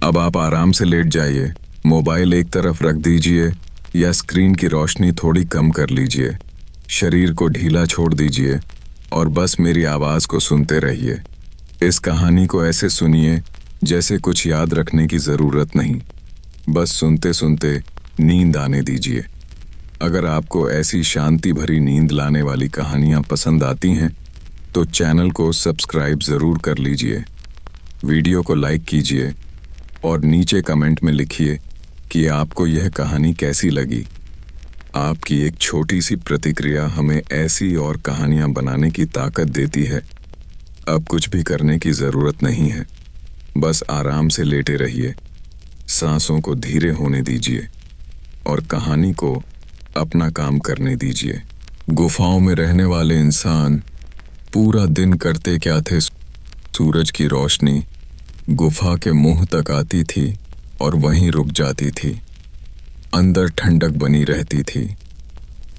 अब आप आराम से लेट जाइए, मोबाइल एक तरफ रख दीजिए या स्क्रीन की रोशनी थोड़ी कम कर लीजिए। शरीर को ढीला छोड़ दीजिए और बस मेरी आवाज़ को सुनते रहिए। इस कहानी को ऐसे सुनिए जैसे कुछ याद रखने की ज़रूरत नहीं, बस सुनते सुनते नींद आने दीजिए। अगर आपको ऐसी शांति भरी नींद लाने वाली कहानियाँ पसंद आती हैं तो चैनल को सब्सक्राइब ज़रूर कर लीजिए, वीडियो को लाइक कीजिए और नीचे कमेंट में लिखिए कि आपको यह कहानी कैसी लगी। आपकी एक छोटी सी प्रतिक्रिया हमें ऐसी और कहानियाँ बनाने की ताकत देती है। अब कुछ भी करने की ज़रूरत नहीं है, बस आराम से लेटे रहिए, सांसों को धीरे होने दीजिए और कहानी को अपना काम करने दीजिए। गुफाओं में रहने वाले इंसान पूरा दिन करते क्या थे? सूरज की रोशनी गुफा के मुंह तक आती थी और वहीं रुक जाती थी। अंदर ठंडक बनी रहती थी,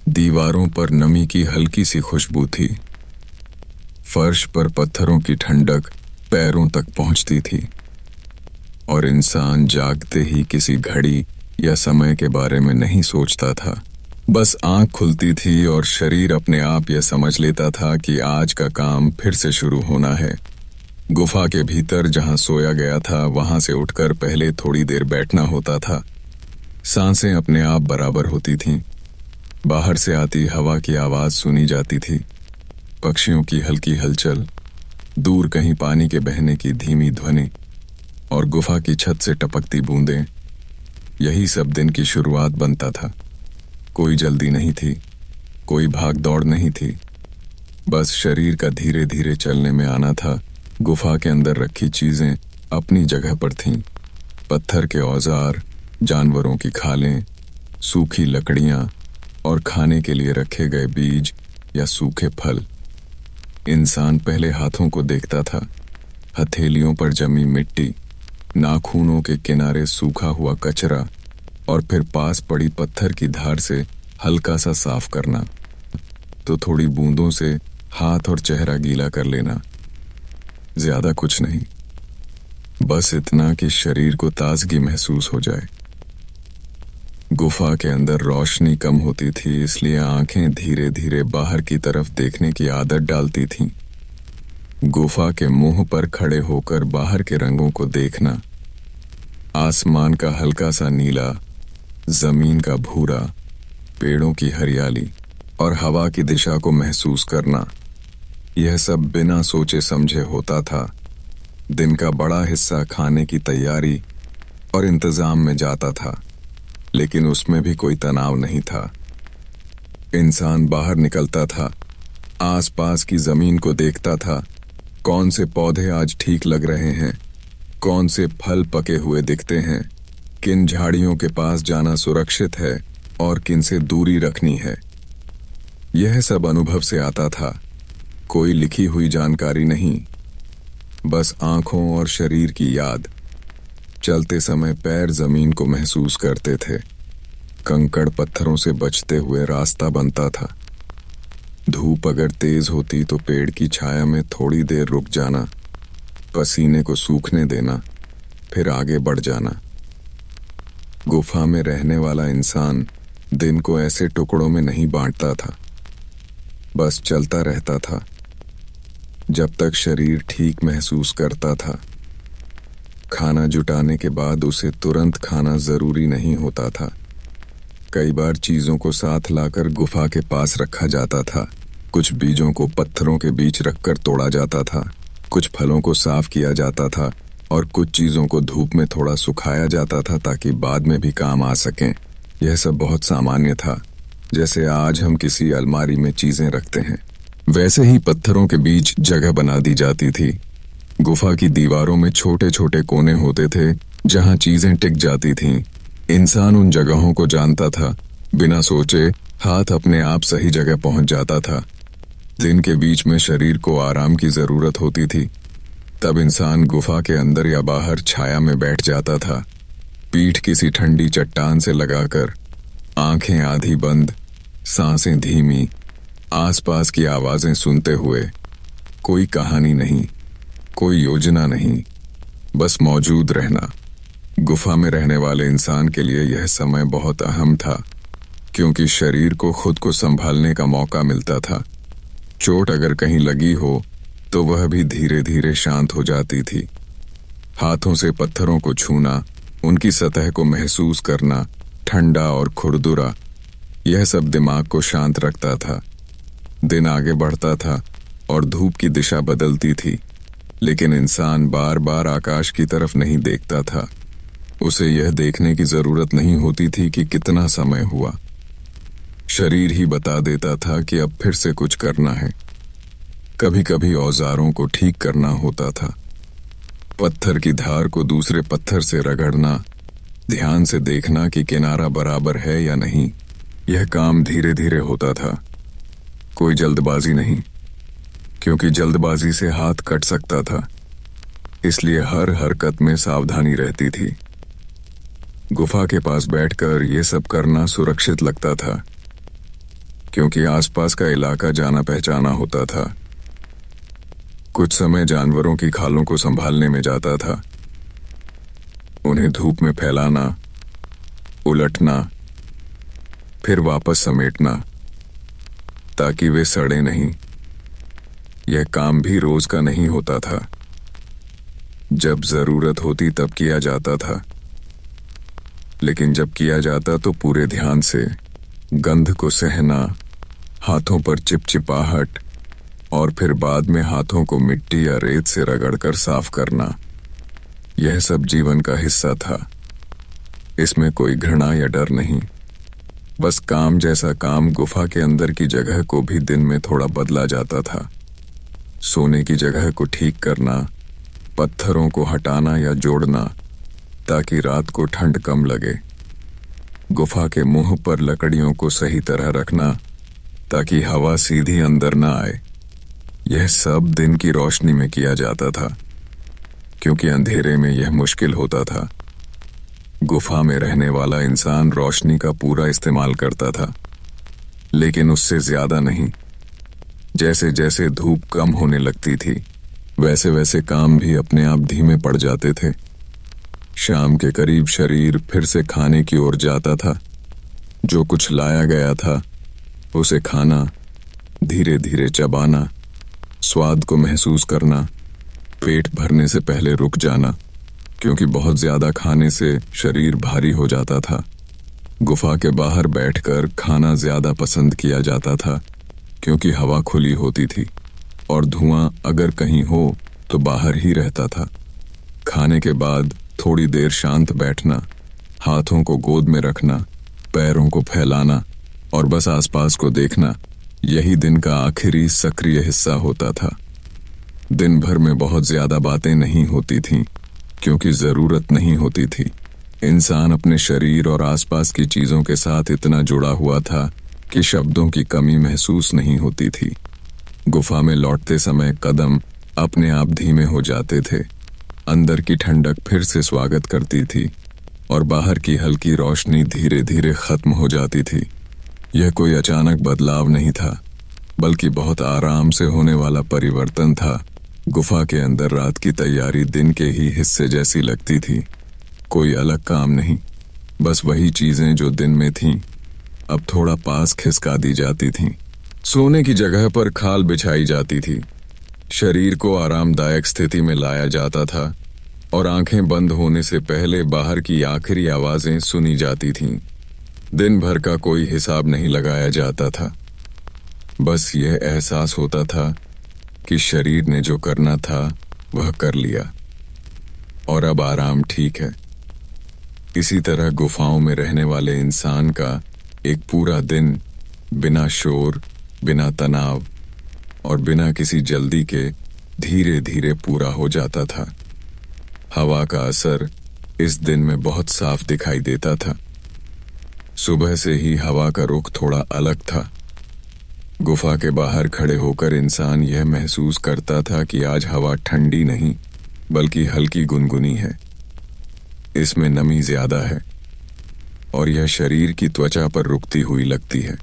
दीवारों पर नमी की हल्की सी खुशबू थी, फर्श पर पत्थरों की ठंडक पैरों तक पहुंचती थी और इंसान जागते ही किसी घड़ी या समय के बारे में नहीं सोचता था। बस आंख खुलती थी और शरीर अपने आप यह समझ लेता था कि आज का काम फिर से शुरू होना है। गुफा के भीतर जहां सोया गया था वहां से उठकर पहले थोड़ी देर बैठना होता था। सांसें अपने आप बराबर होती थीं, बाहर से आती हवा की आवाज़ सुनी जाती थी, पक्षियों की हल्की हलचल, दूर कहीं पानी के बहने की धीमी ध्वनि और गुफा की छत से टपकती बूंदें। यही सब दिन की शुरुआत बनता था। कोई जल्दी नहीं थी, कोई भाग दौड़ नहीं थी, बस शरीर का धीरे धीरे चलने में आना था। गुफा के अंदर रखी चीजें अपनी जगह पर थीं, पत्थर के औजार, जानवरों की खालें, सूखी लकड़ियां और खाने के लिए रखे गए बीज या सूखे फल। इंसान पहले हाथों को देखता था, हथेलियों पर जमी मिट्टी, नाखूनों के किनारे सूखा हुआ कचरा और फिर पास पड़ी पत्थर की धार से हल्का सा साफ करना, तो थोड़ी बूंदों से हाथ और चेहरा गीला कर लेना। ज्यादा कुछ नहीं, बस इतना कि शरीर को ताजगी महसूस हो जाए। गुफा के अंदर रोशनी कम होती थी, इसलिए आंखें धीरे धीरे बाहर की तरफ देखने की आदत डालती थीं। गुफा के मुंह पर खड़े होकर बाहर के रंगों को देखना, आसमान का हल्का सा नीला, जमीन का भूरा, पेड़ों की हरियाली और हवा की दिशा को महसूस करना, यह सब बिना सोचे समझे होता था। दिन का बड़ा हिस्सा खाने की तैयारी और इंतजाम में जाता था, लेकिन उसमें भी कोई तनाव नहीं था। इंसान बाहर निकलता था, आसपास की जमीन को देखता था, कौन से पौधे आज ठीक लग रहे हैं, कौन से फल पके हुए दिखते हैं, किन झाड़ियों के पास जाना सुरक्षित है और किन से दूरी रखनी है। यह सब अनुभव से आता था, कोई लिखी हुई जानकारी नहीं, बस आंखों और शरीर की याद। चलते समय पैर जमीन को महसूस करते थे, कंकड़ पत्थरों से बचते हुए रास्ता बनता था। धूप अगर तेज होती तो पेड़ की छाया में थोड़ी देर रुक जाना, पसीने को सूखने देना, फिर आगे बढ़ जाना। गुफा में रहने वाला इंसान दिन को ऐसे टुकड़ों में नहीं बांटता था, बस चलता रहता था जब तक शरीर ठीक महसूस करता था। खाना जुटाने के बाद उसे तुरंत खाना जरूरी नहीं होता था। कई बार चीजों को साथ लाकर गुफा के पास रखा जाता था। कुछ बीजों को पत्थरों के बीच रखकर तोड़ा जाता था, कुछ फलों को साफ किया जाता था और कुछ चीजों को धूप में थोड़ा सुखाया जाता था ताकि बाद में भी काम आ सकें। यह सब बहुत सामान्य था, जैसे आज हम किसी अलमारी में चीजें रखते हैं, वैसे ही पत्थरों के बीच जगह बना दी जाती थी। गुफा की दीवारों में छोटे छोटे कोने होते थे जहां चीजें टिक जाती थीं। इंसान उन जगहों को जानता था, बिना सोचे हाथ अपने आप सही जगह पहुंच जाता था। दिन के बीच में शरीर को आराम की जरूरत होती थी, तब इंसान गुफा के अंदर या बाहर छाया में बैठ जाता था, पीठ किसी ठंडी चट्टान से लगाकर, आंखें आधी बंद, सांसें धीमी, आसपास की आवाजें सुनते हुए। कोई कहानी नहीं, कोई योजना नहीं, बस मौजूद रहना। गुफा में रहने वाले इंसान के लिए यह समय बहुत अहम था, क्योंकि शरीर को खुद को संभालने का मौका मिलता था। चोट अगर कहीं लगी हो तो वह भी धीरे धीरे शांत हो जाती थी। हाथों से पत्थरों को छूना, उनकी सतह को महसूस करना, ठंडा और खुरदुरा, यह सब दिमाग को शांत रखता था। दिन आगे बढ़ता था और धूप की दिशा बदलती थी, लेकिन इंसान बार बार आकाश की तरफ नहीं देखता था। उसे यह देखने की जरूरत नहीं होती थी कि कितना समय हुआ। शरीर ही बता देता था कि अब फिर से कुछ करना है। कभी कभी औजारों को ठीक करना होता था। पत्थर की धार को दूसरे पत्थर से रगड़ना, ध्यान से देखना कि किनारा बराबर है या नहीं। यह काम धीरे धीरे होता था, कोई जल्दबाजी नहीं, क्योंकि जल्दबाजी से हाथ कट सकता था। इसलिए हर हरकत में सावधानी रहती थी। गुफा के पास बैठकर यह सब करना सुरक्षित लगता था, क्योंकि आसपास का इलाका जाना पहचाना होता था। कुछ समय जानवरों की खालों को संभालने में जाता था, उन्हें धूप में फैलाना, उलटना, फिर वापस समेटना, ताकि वे सड़े नहीं। यह काम भी रोज का नहीं होता था। जब जरूरत होती तब किया जाता था, लेकिन जब किया जाता तो पूरे ध्यान से। गंध को सहना, हाथों पर चिपचिपाहट, और फिर बाद में हाथों को मिट्टी या रेत से रगड़कर साफ करना, यह सब जीवन का हिस्सा था। इसमें कोई घृणा या डर नहीं, बस काम जैसा काम। गुफा के अंदर की जगह को भी दिन में थोड़ा बदला जाता था। सोने की जगह को ठीक करना, पत्थरों को हटाना या जोड़ना, ताकि रात को ठंड कम लगे। गुफा के मुंह पर लकड़ियों को सही तरह रखना, ताकि हवा सीधी अंदर न आए। यह सब दिन की रोशनी में किया जाता था, क्योंकि अंधेरे में यह मुश्किल होता था। गुफा में रहने वाला इंसान रोशनी का पूरा इस्तेमाल करता था, लेकिन उससे ज्यादा नहीं। जैसे जैसे धूप कम होने लगती थी, वैसे वैसे काम भी अपने आप धीमे पड़ जाते थे। शाम के करीब शरीर फिर से खाने की ओर जाता था। जो कुछ लाया गया था उसे खाना, धीरे धीरे चबाना, स्वाद को महसूस करना, पेट भरने से पहले रुक जाना, क्योंकि बहुत ज्यादा खाने से शरीर भारी हो जाता था। गुफा के बाहर बैठकर खाना ज्यादा पसंद किया जाता था, क्योंकि हवा खुली होती थी और धुआं अगर कहीं हो तो बाहर ही रहता था। खाने के बाद थोड़ी देर शांत बैठना, हाथों को गोद में रखना, पैरों को फैलाना और बस आसपास को देखना, यही दिन का आखिरी सक्रिय हिस्सा होता था। दिन भर में बहुत ज्यादा बातें नहीं होती थीं, क्योंकि जरूरत नहीं होती थी। इंसान अपने शरीर और आसपास की चीजों के साथ इतना जुड़ा हुआ था कि शब्दों की कमी महसूस नहीं होती थी। गुफा में लौटते समय कदम अपने आप धीमे हो जाते थे। अंदर की ठंडक फिर से स्वागत करती थी और बाहर की हल्की रोशनी धीरे धीरे खत्म हो जाती थी। यह कोई अचानक बदलाव नहीं था, बल्कि बहुत आराम से होने वाला परिवर्तन था। गुफा के अंदर रात की तैयारी दिन के ही हिस्से जैसी लगती थी। कोई अलग काम नहीं, बस वही चीजें जो दिन में थीं, अब थोड़ा पास खिसका दी जाती थीं। सोने की जगह पर खाल बिछाई जाती थी, शरीर को आरामदायक स्थिति में लाया जाता था और आंखें बंद होने से पहले बाहर की आखिरी आवाजें सुनी जाती थीं। दिन भर का कोई हिसाब नहीं लगाया जाता था, बस यह एहसास होता था कि शरीर ने जो करना था वह कर लिया और अब आराम ठीक है। इसी तरह गुफाओं में रहने वाले इंसान का एक पूरा दिन बिना शोर, बिना तनाव और बिना किसी जल्दी के धीरे धीरे पूरा हो जाता था। हवा का असर इस दिन में बहुत साफ दिखाई देता था। सुबह से ही हवा का रुख थोड़ा अलग था। गुफा के बाहर खड़े होकर इंसान यह महसूस करता था कि आज हवा ठंडी नहीं, बल्कि हल्की गुनगुनी है। इसमें नमी ज्यादा है और यह शरीर की त्वचा पर रुकती हुई लगती है।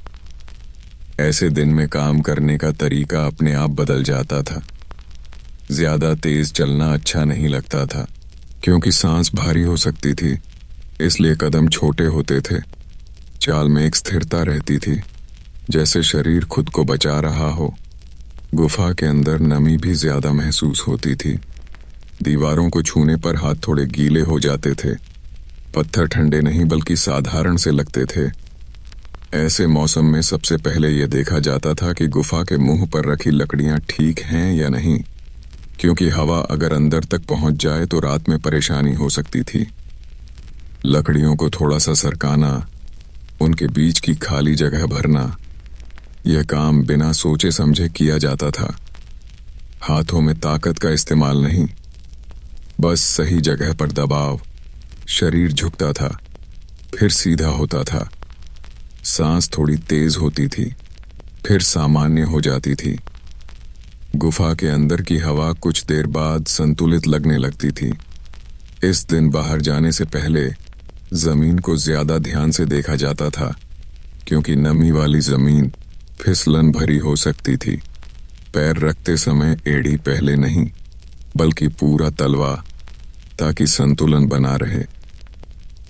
ऐसे दिन में काम करने का तरीका अपने आप बदल जाता था। ज्यादा तेज चलना अच्छा नहीं लगता था, क्योंकि सांस भारी हो सकती थी, इसलिए कदम छोटे होते थे। चाल में एक स्थिरता रहती थी, जैसे शरीर खुद को बचा रहा हो। गुफा के अंदर नमी भी ज्यादा महसूस होती थी। दीवारों को छूने पर हाथ थोड़े गीले हो जाते थे। पत्थर ठंडे नहीं बल्कि साधारण से लगते थे। ऐसे मौसम में सबसे पहले यह देखा जाता था कि गुफा के मुंह पर रखी लकड़ियां ठीक हैं या नहीं, क्योंकि हवा अगर अंदर तक पहुंच जाए तो रात में परेशानी हो सकती थी। लकड़ियों को थोड़ा सा सरकाना, उनके बीच की खाली जगह भरना, यह काम बिना सोचे समझे किया जाता था। हाथों में ताकत का इस्तेमाल नहीं, बस सही जगह पर दबाव। शरीर झुकता था, फिर सीधा होता था। सांस थोड़ी तेज होती थी, फिर सामान्य हो जाती थी। गुफा के अंदर की हवा कुछ देर बाद संतुलित लगने लगती थी। इस दिन बाहर जाने से पहले जमीन को ज्यादा ध्यान से देखा जाता था, क्योंकि नमी वाली जमीन फिसलन भरी हो सकती थी। पैर रखते समय एड़ी पहले नहीं, बल्कि पूरा तलवा, ताकि संतुलन बना रहे।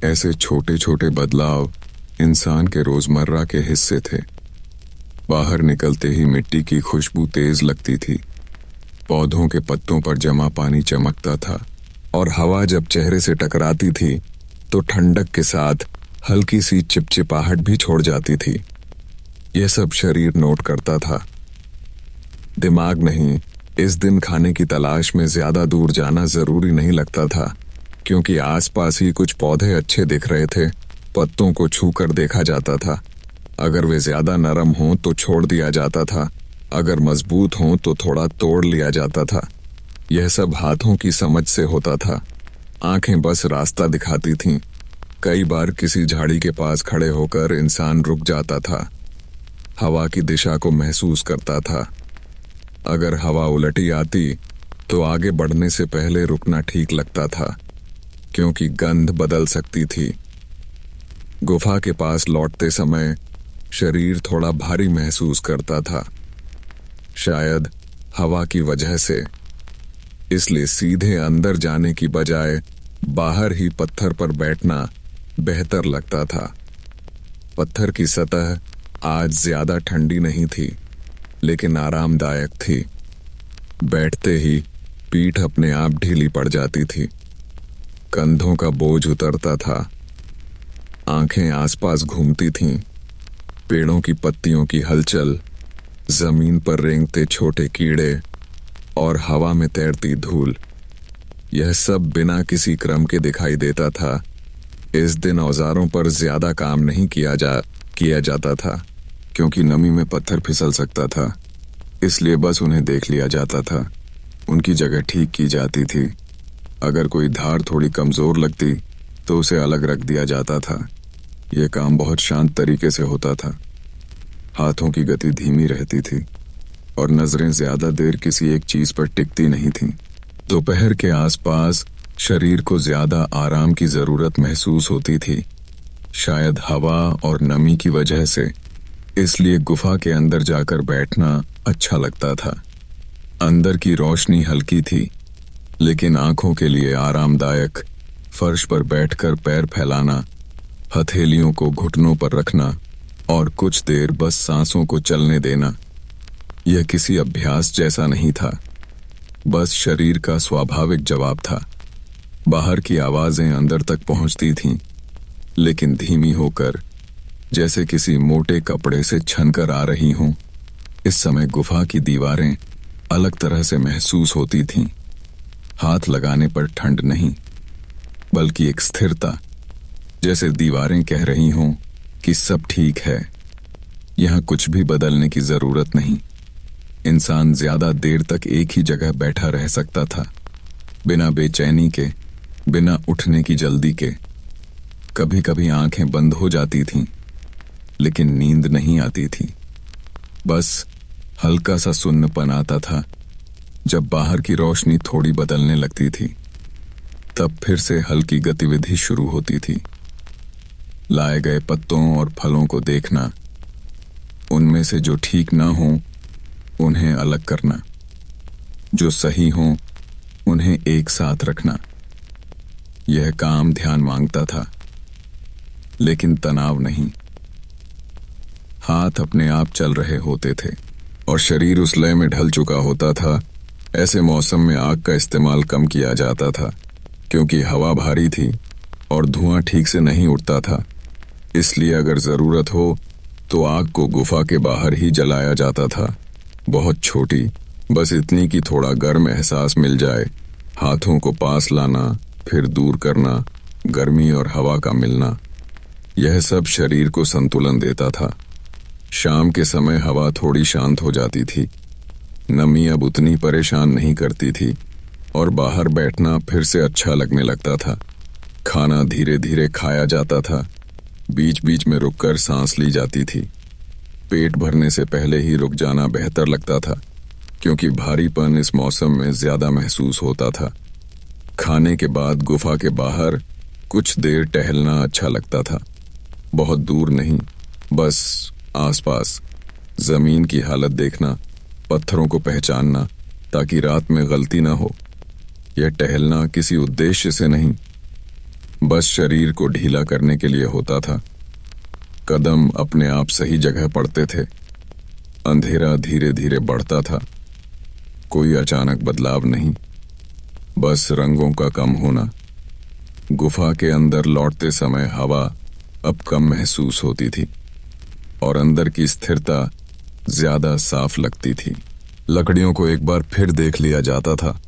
ऐसे छोटे छोटे बदलाव इंसान के रोजमर्रा के हिस्से थे। बाहर निकलते ही मिट्टी की खुशबू तेज लगती थी, पौधों के पत्तों पर जमा पानी चमकता था, और हवा जब चेहरे से टकराती थी तो ठंडक के साथ हल्की सी चिपचिपाहट भी छोड़ जाती थी। यह सब शरीर नोट करता था, दिमाग नहीं। इस दिन खाने की तलाश में ज्यादा दूर जाना जरूरी नहीं लगता था, क्योंकि आसपास ही कुछ पौधे अच्छे दिख रहे थे। पत्तों को छूकर देखा जाता था। अगर वे ज्यादा नरम हों तो छोड़ दिया जाता था, अगर मजबूत हों तो थोड़ा तोड़ लिया जाता था। यह सब हाथों की समझ से होता था। आंखें बस रास्ता दिखाती थीं। कई बार किसी झाड़ी के पास खड़े होकर इंसान रुक जाता था, हवा की दिशा को महसूस करता था। अगर हवा उलटी आती तो आगे बढ़ने से पहले रुकना ठीक लगता था, क्योंकि गंध बदल सकती थी। गुफा के पास लौटते समय शरीर थोड़ा भारी महसूस करता था, शायद हवा की वजह से। इसलिए सीधे अंदर जाने की बजाय बाहर ही पत्थर पर बैठना बेहतर लगता था। पत्थर की सतह आज ज्यादा ठंडी नहीं थी, लेकिन आरामदायक थी। बैठते ही पीठ अपने आप ढीली पड़ जाती थी, कंधों का बोझ उतरता था, आंखें आसपास घूमती थीं। पेड़ों की पत्तियों की हलचल, जमीन पर रेंगते छोटे कीड़े और हवा में तैरती धूल, यह सब बिना किसी क्रम के दिखाई देता था। इस दिन औजारों पर ज्यादा काम नहीं किया जाता था, क्योंकि नमी में पत्थर फिसल सकता था, इसलिए बस उन्हें देख लिया जाता था। उनकी जगह ठीक की जाती थी। अगर कोई धार थोड़ी कमजोर लगती तो उसे अलग रख दिया जाता था। यह काम बहुत शांत तरीके से होता था। हाथों की गति धीमी रहती थी और नजरें ज्यादा देर किसी एक चीज पर टिकती नहीं थीं। दोपहर के आसपास शरीर को ज्यादा आराम की जरूरत महसूस होती थी, शायद हवा और नमी की वजह से। इसलिए गुफा के अंदर जाकर बैठना अच्छा लगता था। अंदर की रोशनी हल्की थी, लेकिन आंखों के लिए आरामदायक। फर्श पर बैठकर पैर फैलाना, हथेलियों को घुटनों पर रखना और कुछ देर बस सांसों को चलने देना, यह किसी अभ्यास जैसा नहीं था, बस शरीर का स्वाभाविक जवाब था। बाहर की आवाजें अंदर तक पहुंचती थीं, लेकिन धीमी होकर, जैसे किसी मोटे कपड़े से छनकर आ रही हों। इस समय गुफा की दीवारें अलग तरह से महसूस होती थीं। हाथ लगाने पर ठंड नहीं, बल्कि एक स्थिरता, जैसे दीवारें कह रही हों कि सब ठीक है, यहां कुछ भी बदलने की जरूरत नहीं। इंसान ज्यादा देर तक एक ही जगह बैठा रह सकता था, बिना बेचैनी के, बिना उठने की जल्दी के। कभी कभी आंखें बंद हो जाती थीं, लेकिन नींद नहीं आती थी। बस हल्का सा सुन्नपन आता था। जब बाहर की रोशनी थोड़ी बदलने लगती थी, तब फिर से हल्की गतिविधि शुरू होती थी। लाए गए पत्तों और फलों को देखना, उनमें से जो ठीक ना हो उन्हें अलग करना, जो सही हो उन्हें एक साथ रखना। यह काम ध्यान मांगता था, लेकिन तनाव नहीं। हाथ अपने आप चल रहे होते थे और शरीर उस लय में ढल चुका होता था। ऐसे मौसम में आग का इस्तेमाल कम किया जाता था, क्योंकि हवा भारी थी और धुआं ठीक से नहीं उठता था। इसलिए अगर जरूरत हो तो आग को गुफा के बाहर ही जलाया जाता था। बहुत छोटी, बस इतनी कि थोड़ा गर्म एहसास मिल जाए। हाथों को पास लाना, फिर दूर करना, गर्मी और हवा का मिलना, यह सब शरीर को संतुलन देता था। शाम के समय हवा थोड़ी शांत हो जाती थी, नमी अब उतनी परेशान नहीं करती थी और बाहर बैठना फिर से अच्छा लगने लगता था। खाना धीरे धीरे खाया जाता था, बीच बीच में रुककर सांस ली जाती थी। पेट भरने से पहले ही रुक जाना बेहतर लगता था, क्योंकि भारीपन इस मौसम में ज्यादा महसूस होता था। खाने के बाद गुफा के बाहर कुछ देर टहलना अच्छा लगता था। बहुत दूर नहीं, बस आसपास जमीन की हालत देखना, पत्थरों को पहचानना, ताकि रात में गलती ना हो। यह टहलना किसी उद्देश्य से नहीं, बस शरीर को ढीला करने के लिए होता था। कदम अपने आप सही जगह पड़ते थे। अंधेरा धीरे धीरे बढ़ता था। कोई अचानक बदलाव नहीं, बस रंगों का कम होना। गुफा के अंदर लौटते समय हवा अब कम महसूस होती थी और अंदर की स्थिरता ज्यादा साफ लगती थी। लकड़ियों को एक बार फिर देख लिया जाता था।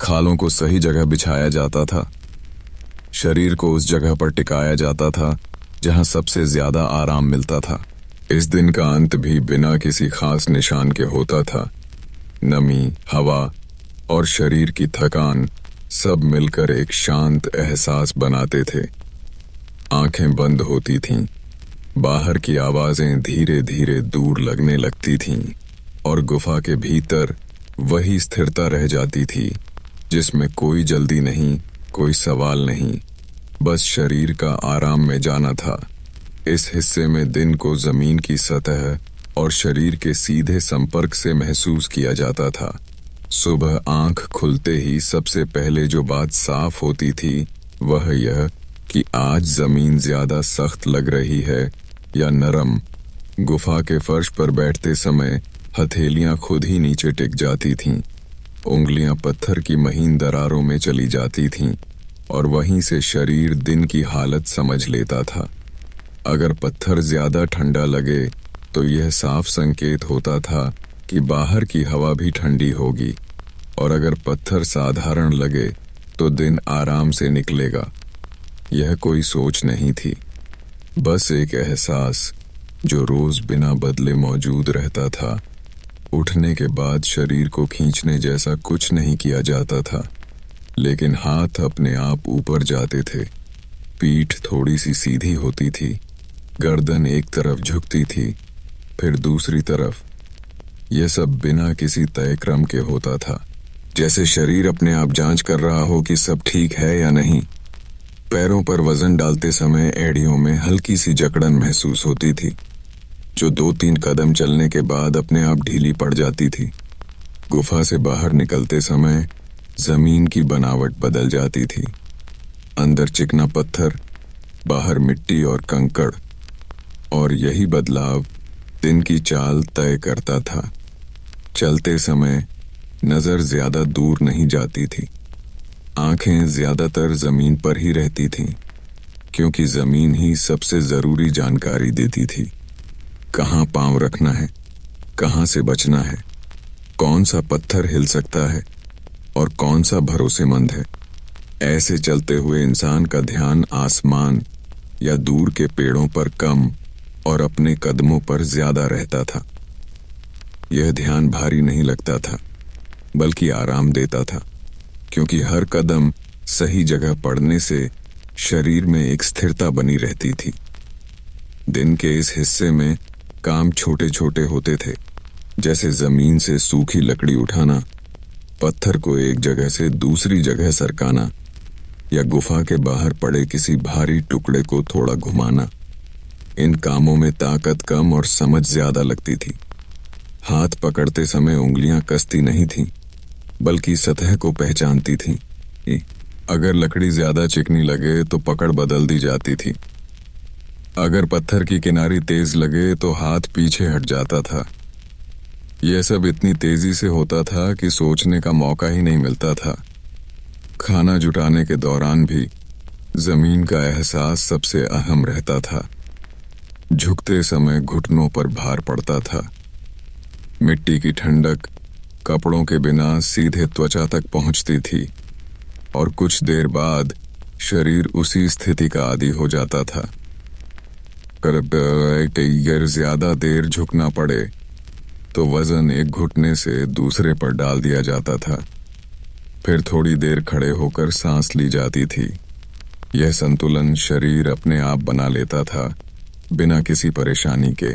खालों को सही जगह बिछाया जाता था। शरीर को उस जगह पर टिकाया जाता था जहां सबसे ज्यादा आराम मिलता था। इस दिन का अंत भी बिना किसी खास निशान के होता था। नमी, हवा और शरीर की थकान सब मिलकर एक शांत एहसास बनाते थे। आंखें बंद होती थीं, बाहर की आवाजें धीरे धीरे दूर लगने लगती थीं और गुफा के भीतर वही स्थिरता रह जाती थी, जिसमें कोई जल्दी नहीं, कोई सवाल नहीं, बस शरीर का आराम में जाना था। इस हिस्से में दिन को जमीन की सतह और शरीर के सीधे संपर्क से महसूस किया जाता था। सुबह आंख खुलते ही सबसे पहले जो बात साफ होती थी वह यह कि आज जमीन ज्यादा सख्त लग रही है या नरम। गुफा के फर्श पर बैठते समय हथेलियां खुद ही नीचे टिक जाती थीं, उंगलियां पत्थर की महीन दरारों में चली जाती थीं और वहीं से शरीर दिन की हालत समझ लेता था। अगर पत्थर ज्यादा ठंडा लगे तो यह साफ संकेत होता था कि बाहर की हवा भी ठंडी होगी, और अगर पत्थर साधारण लगे तो दिन आराम से निकलेगा। यह कोई सोच नहीं थी, बस एक एहसास जो रोज बिना बदले मौजूद रहता था। उठने के बाद शरीर को खींचने जैसा कुछ नहीं किया जाता था, लेकिन हाथ अपने आप ऊपर जाते थे। पीठ थोड़ी सी सीधी होती थी, गर्दन एक तरफ झुकती थी, फिर दूसरी तरफ। यह सब बिना किसी तय क्रम के होता था, जैसे शरीर अपने आप जांच कर रहा हो कि सब ठीक है या नहीं। पैरों पर वजन डालते समय एड़ियों में हल्की सी जकड़न महसूस होती थी, जो 2-3 कदम चलने के बाद अपने आप ढीली पड़ जाती थी। गुफा से बाहर निकलते समय जमीन की बनावट बदल जाती थी। अंदर चिकना पत्थर, बाहर मिट्टी और कंकड़, और यही बदलाव दिन की चाल तय करता था। चलते समय नजर ज्यादा दूर नहीं जाती थी, आंखें ज्यादातर जमीन पर ही रहती थीं, क्योंकि जमीन ही सबसे जरूरी जानकारी देती थी। कहाँ पांव रखना है, कहाँ से बचना है, कौन सा पत्थर हिल सकता है और कौन सा भरोसेमंद है। ऐसे चलते हुए इंसान का ध्यान आसमान या दूर के पेड़ों पर कम और अपने कदमों पर ज्यादा रहता था। यह ध्यान भारी नहीं लगता था, बल्कि आराम देता था, क्योंकि हर कदम सही जगह पड़ने से शरीर में एक स्थिरता बनी रहती थी। दिन के इस हिस्से में काम छोटे छोटे होते थे, जैसे जमीन से सूखी लकड़ी उठाना, पत्थर को एक जगह से दूसरी जगह सरकाना, या गुफा के बाहर पड़े किसी भारी टुकड़े को थोड़ा घुमाना। इन कामों में ताकत कम और समझ ज्यादा लगती थी। हाथ पकड़ते समय उंगलियां कसती नहीं थीं, बल्कि सतह को पहचानती थीं। अगर लकड़ी ज्यादा चिकनी लगे तो पकड़ बदल दी जाती थी। अगर पत्थर की किनारी तेज लगे तो हाथ पीछे हट जाता था। यह सब इतनी तेजी से होता था कि सोचने का मौका ही नहीं मिलता था। खाना जुटाने के दौरान भी जमीन का एहसास सबसे अहम रहता था। झुकते समय घुटनों पर भार पड़ता था। मिट्टी की ठंडक कपड़ों के बिना सीधे त्वचा तक पहुंचती थी और कुछ देर बाद शरीर उसी स्थिति का आदी हो जाता था। अगर ज्यादा देर झुकना पड़े तो वजन एक घुटने से दूसरे पर डाल दिया जाता था। फिर थोड़ी देर खड़े होकर सांस ली जाती थी। यह संतुलन शरीर अपने आप बना लेता था, बिना किसी परेशानी के।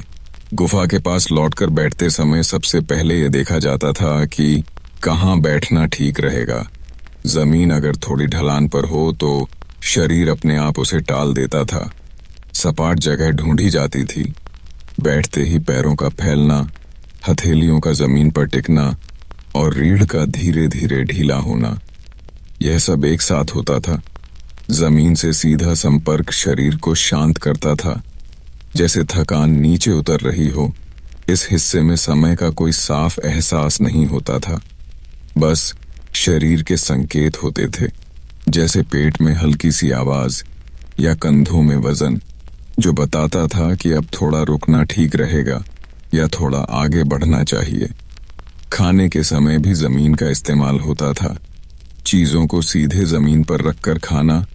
गुफा के पास लौटकर बैठते समय सबसे पहले यह देखा जाता था कि कहाँ बैठना ठीक रहेगा। जमीन अगर थोड़ी ढलान पर हो तो शरीर अपने आप उसे टाल देता था। सपाट जगह ढूंढी जाती थी। बैठते ही पैरों का फैलना, हथेलियों का जमीन पर टिकना और रीढ़ का धीरे धीरे ढीला होना, यह सब एक साथ होता था। जमीन से सीधा संपर्क शरीर को शांत करता था, जैसे थकान नीचे उतर रही हो। इस हिस्से में समय का कोई साफ एहसास नहीं होता था, बस शरीर के संकेत होते थे, जैसे पेट में हल्की सी आवाज या कंधों में वजन, जो बताता था कि अब थोड़ा रुकना ठीक रहेगा या थोड़ा आगे बढ़ना चाहिए। खाने के समय भी जमीन का इस्तेमाल होता था। चीजों को सीधे जमीन पर रखकर खाना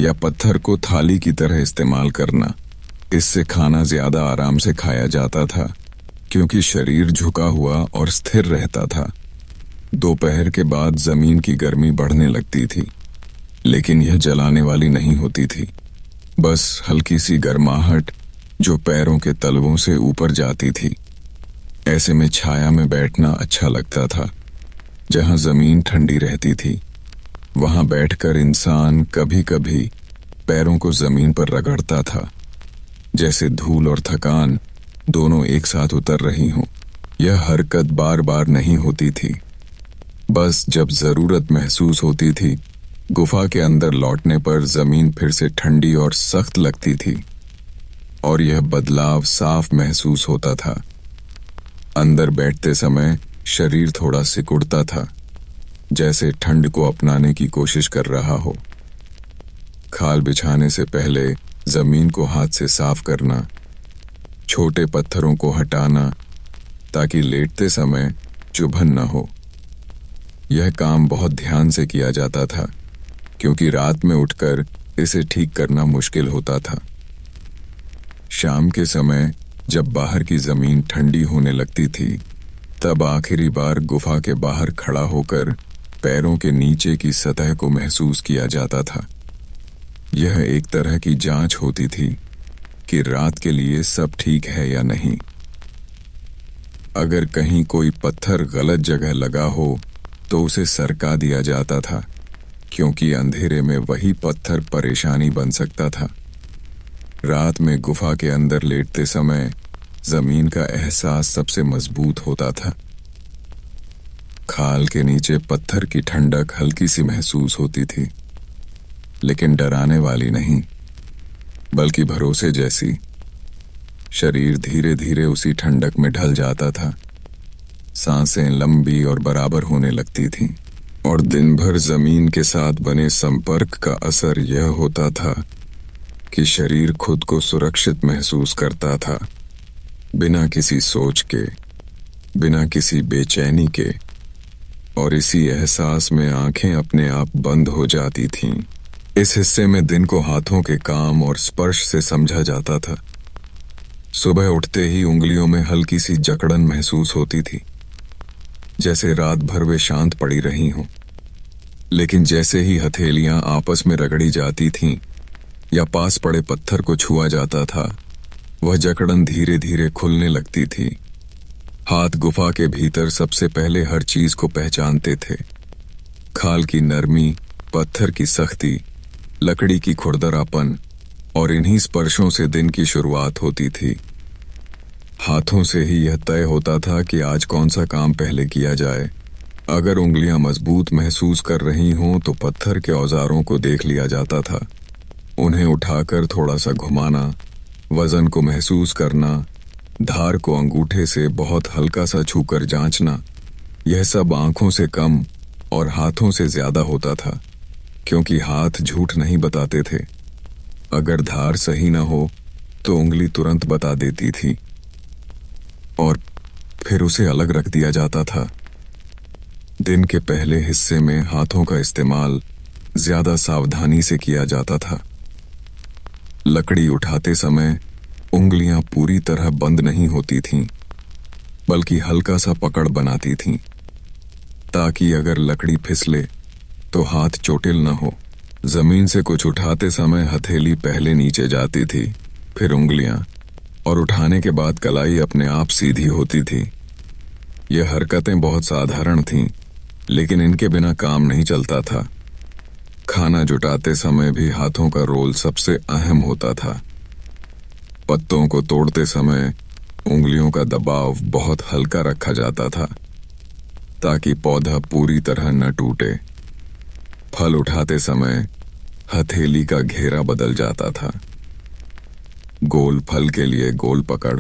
या पत्थर को थाली की तरह इस्तेमाल करना। इससे खाना ज्यादा आराम से खाया जाता था, क्योंकि शरीर झुका हुआ और स्थिर रहता था। दोपहर के बाद जमीन की गर्मी बढ़ने लगती थी, लेकिन यह जलाने वाली नहीं होती थी, बस हल्की सी गर्माहट जो पैरों के तलवों से ऊपर जाती थी। ऐसे में छाया में बैठना अच्छा लगता था, जहां जमीन ठंडी रहती थी। वहां बैठकर इंसान कभी कभी पैरों को जमीन पर रगड़ता था, जैसे धूल और थकान दोनों एक साथ उतर रही हों। यह हरकत बार बार नहीं होती थी, बस जब जरूरत महसूस होती थी। गुफा के अंदर लौटने पर जमीन फिर से ठंडी और सख्त लगती थी, और यह बदलाव साफ महसूस होता था। अंदर बैठते समय शरीर थोड़ा सिकुड़ता था, जैसे ठंड को अपनाने की कोशिश कर रहा हो। खाल बिछाने से पहले जमीन को हाथ से साफ करना, छोटे पत्थरों को हटाना ताकि लेटते समय चुभन न हो। यह काम बहुत ध्यान से किया जाता था, क्योंकि रात में उठकर इसे ठीक करना मुश्किल होता था। शाम के समय जब बाहर की जमीन ठंडी होने लगती थी, तब आखिरी बार गुफा के बाहर खड़ा होकर पैरों के नीचे की सतह को महसूस किया जाता था। यह एक तरह की जांच होती थी कि रात के लिए सब ठीक है या नहीं। अगर कहीं कोई पत्थर गलत जगह लगा हो तो उसे सरका दिया जाता था, क्योंकि अंधेरे में वही पत्थर परेशानी बन सकता था। रात में गुफा के अंदर लेटते समय जमीन का एहसास सबसे मजबूत होता था। खाल के नीचे पत्थर की ठंडक हल्की सी महसूस होती थी, लेकिन डराने वाली नहीं, बल्कि भरोसे जैसी। शरीर धीरे धीरे उसी ठंडक में ढल जाता था। सांसें लंबी और बराबर होने लगती थीं, और दिन भर जमीन के साथ बने संपर्क का असर यह होता था कि शरीर खुद को सुरक्षित महसूस करता था, बिना किसी सोच के, बिना किसी बेचैनी के। और इसी एहसास में आंखें अपने आप बंद हो जाती थीं। इस हिस्से में दिन को हाथों के काम और स्पर्श से समझा जाता था। सुबह उठते ही उंगलियों में हल्की सी जकड़न महसूस होती थी, जैसे रात भर वे शांत पड़ी रही हों। लेकिन जैसे ही हथेलियां आपस में रगड़ी जाती थीं या पास पड़े पत्थर को छुआ जाता था, वह जकड़न धीरे धीरे खुलने लगती थी। हाथ गुफा के भीतर सबसे पहले हर चीज को पहचानते थे। खाल की नरमी, पत्थर की सख्ती, लकड़ी की खुरदरापन, और इन्हीं स्पर्शों से दिन की शुरुआत होती थी। हाथों से ही यह तय होता था कि आज कौन सा काम पहले किया जाए। अगर उंगलियां मजबूत महसूस कर रही हों तो पत्थर के औजारों को देख लिया जाता था। उन्हें उठाकर थोड़ा सा घुमाना, वजन को महसूस करना, धार को अंगूठे से बहुत हल्का सा छूकर जांचना, यह सब आंखों से कम और हाथों से ज्यादा होता था, क्योंकि हाथ झूठ नहीं बताते थे। अगर धार सही न हो तो उंगली तुरंत बता देती थी और फिर उसे अलग रख दिया जाता था। दिन के पहले हिस्से में हाथों का इस्तेमाल ज्यादा सावधानी से किया जाता था। लकड़ी उठाते समय उंगलियां पूरी तरह बंद नहीं होती थीं, बल्कि हल्का सा पकड़ बनाती थीं, ताकि अगर लकड़ी फिसले तो हाथ चोटिल न हो। जमीन से कुछ उठाते समय हथेली पहले नीचे जाती थी, फिर उंगलियां, और उठाने के बाद कलाई अपने आप सीधी होती थी। ये हरकतें बहुत साधारण थीं, लेकिन इनके बिना काम नहीं चलता था। खाना जुटाते समय भी हाथों का रोल सबसे अहम होता था। पत्तों को तोड़ते समय उंगलियों का दबाव बहुत हल्का रखा जाता था, ताकि पौधा पूरी तरह न टूटे। फल उठाते समय हथेली का घेरा बदल जाता था। गोल फल के लिए गोल पकड़,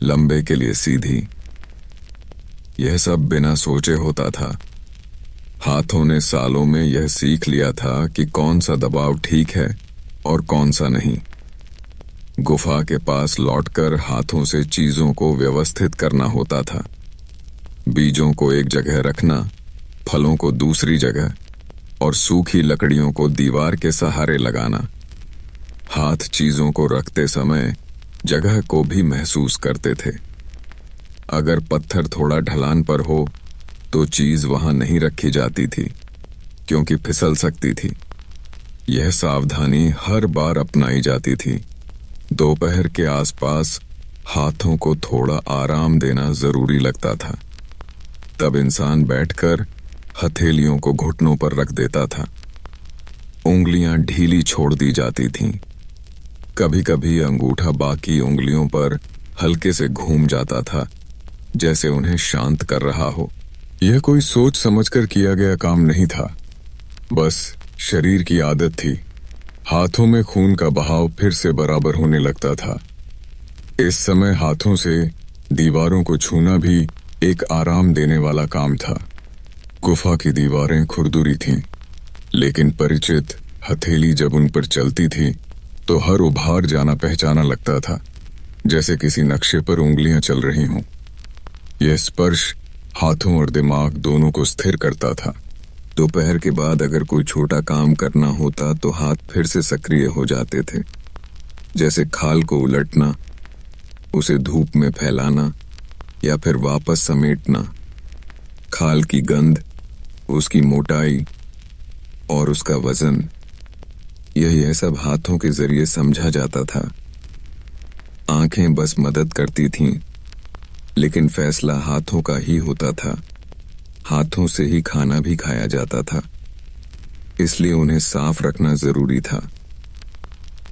लंबे के लिए सीधी। यह सब बिना सोचे होता था। हाथों ने सालों में यह सीख लिया था कि कौन सा दबाव ठीक है और कौन सा नहीं। गुफा के पास लौटकर हाथों से चीजों को व्यवस्थित करना होता था। बीजों को एक जगह रखना, फलों को दूसरी जगह, और सूखी लकड़ियों को दीवार के सहारे लगाना। हाथ चीजों को रखते समय जगह को भी महसूस करते थे। अगर पत्थर थोड़ा ढलान पर हो तो चीज वहां नहीं रखी जाती थी, क्योंकि फिसल सकती थी। यह सावधानी हर बार अपनाई जाती थी। दोपहर के आसपास हाथों को थोड़ा आराम देना जरूरी लगता था। तब इंसान बैठकर हथेलियों को घुटनों पर रख देता था। उंगलियां ढीली छोड़ दी जाती थीं। कभी कभी अंगूठा बाकी उंगलियों पर हल्के से घूम जाता था, जैसे उन्हें शांत कर रहा हो। यह कोई सोच समझकर किया गया काम नहीं था, बस शरीर की आदत थी। हाथों में खून का बहाव फिर से बराबर होने लगता था। इस समय हाथों से दीवारों को छूना भी एक आराम देने वाला काम था। गुफा की दीवारें खुरदुरी थीं, लेकिन परिचित हथेली जब उन पर चलती थी तो हर उभार जाना पहचाना लगता था, जैसे किसी नक्शे पर उंगलियां चल रही हों। यह स्पर्श हाथों और दिमाग दोनों को स्थिर करता था। दोपहर के बाद अगर कोई छोटा काम करना होता तो हाथ फिर से सक्रिय हो जाते थे, जैसे खाल को उलटना, उसे धूप में फैलाना या फिर वापस समेटना। खाल की गंध, उसकी मोटाई और उसका वजन, यह सब हाथों के जरिए समझा जाता था। आंखें बस मदद करती थीं, लेकिन फैसला हाथों का ही होता था। हाथों से ही खाना भी खाया जाता था, इसलिए उन्हें साफ रखना जरूरी था।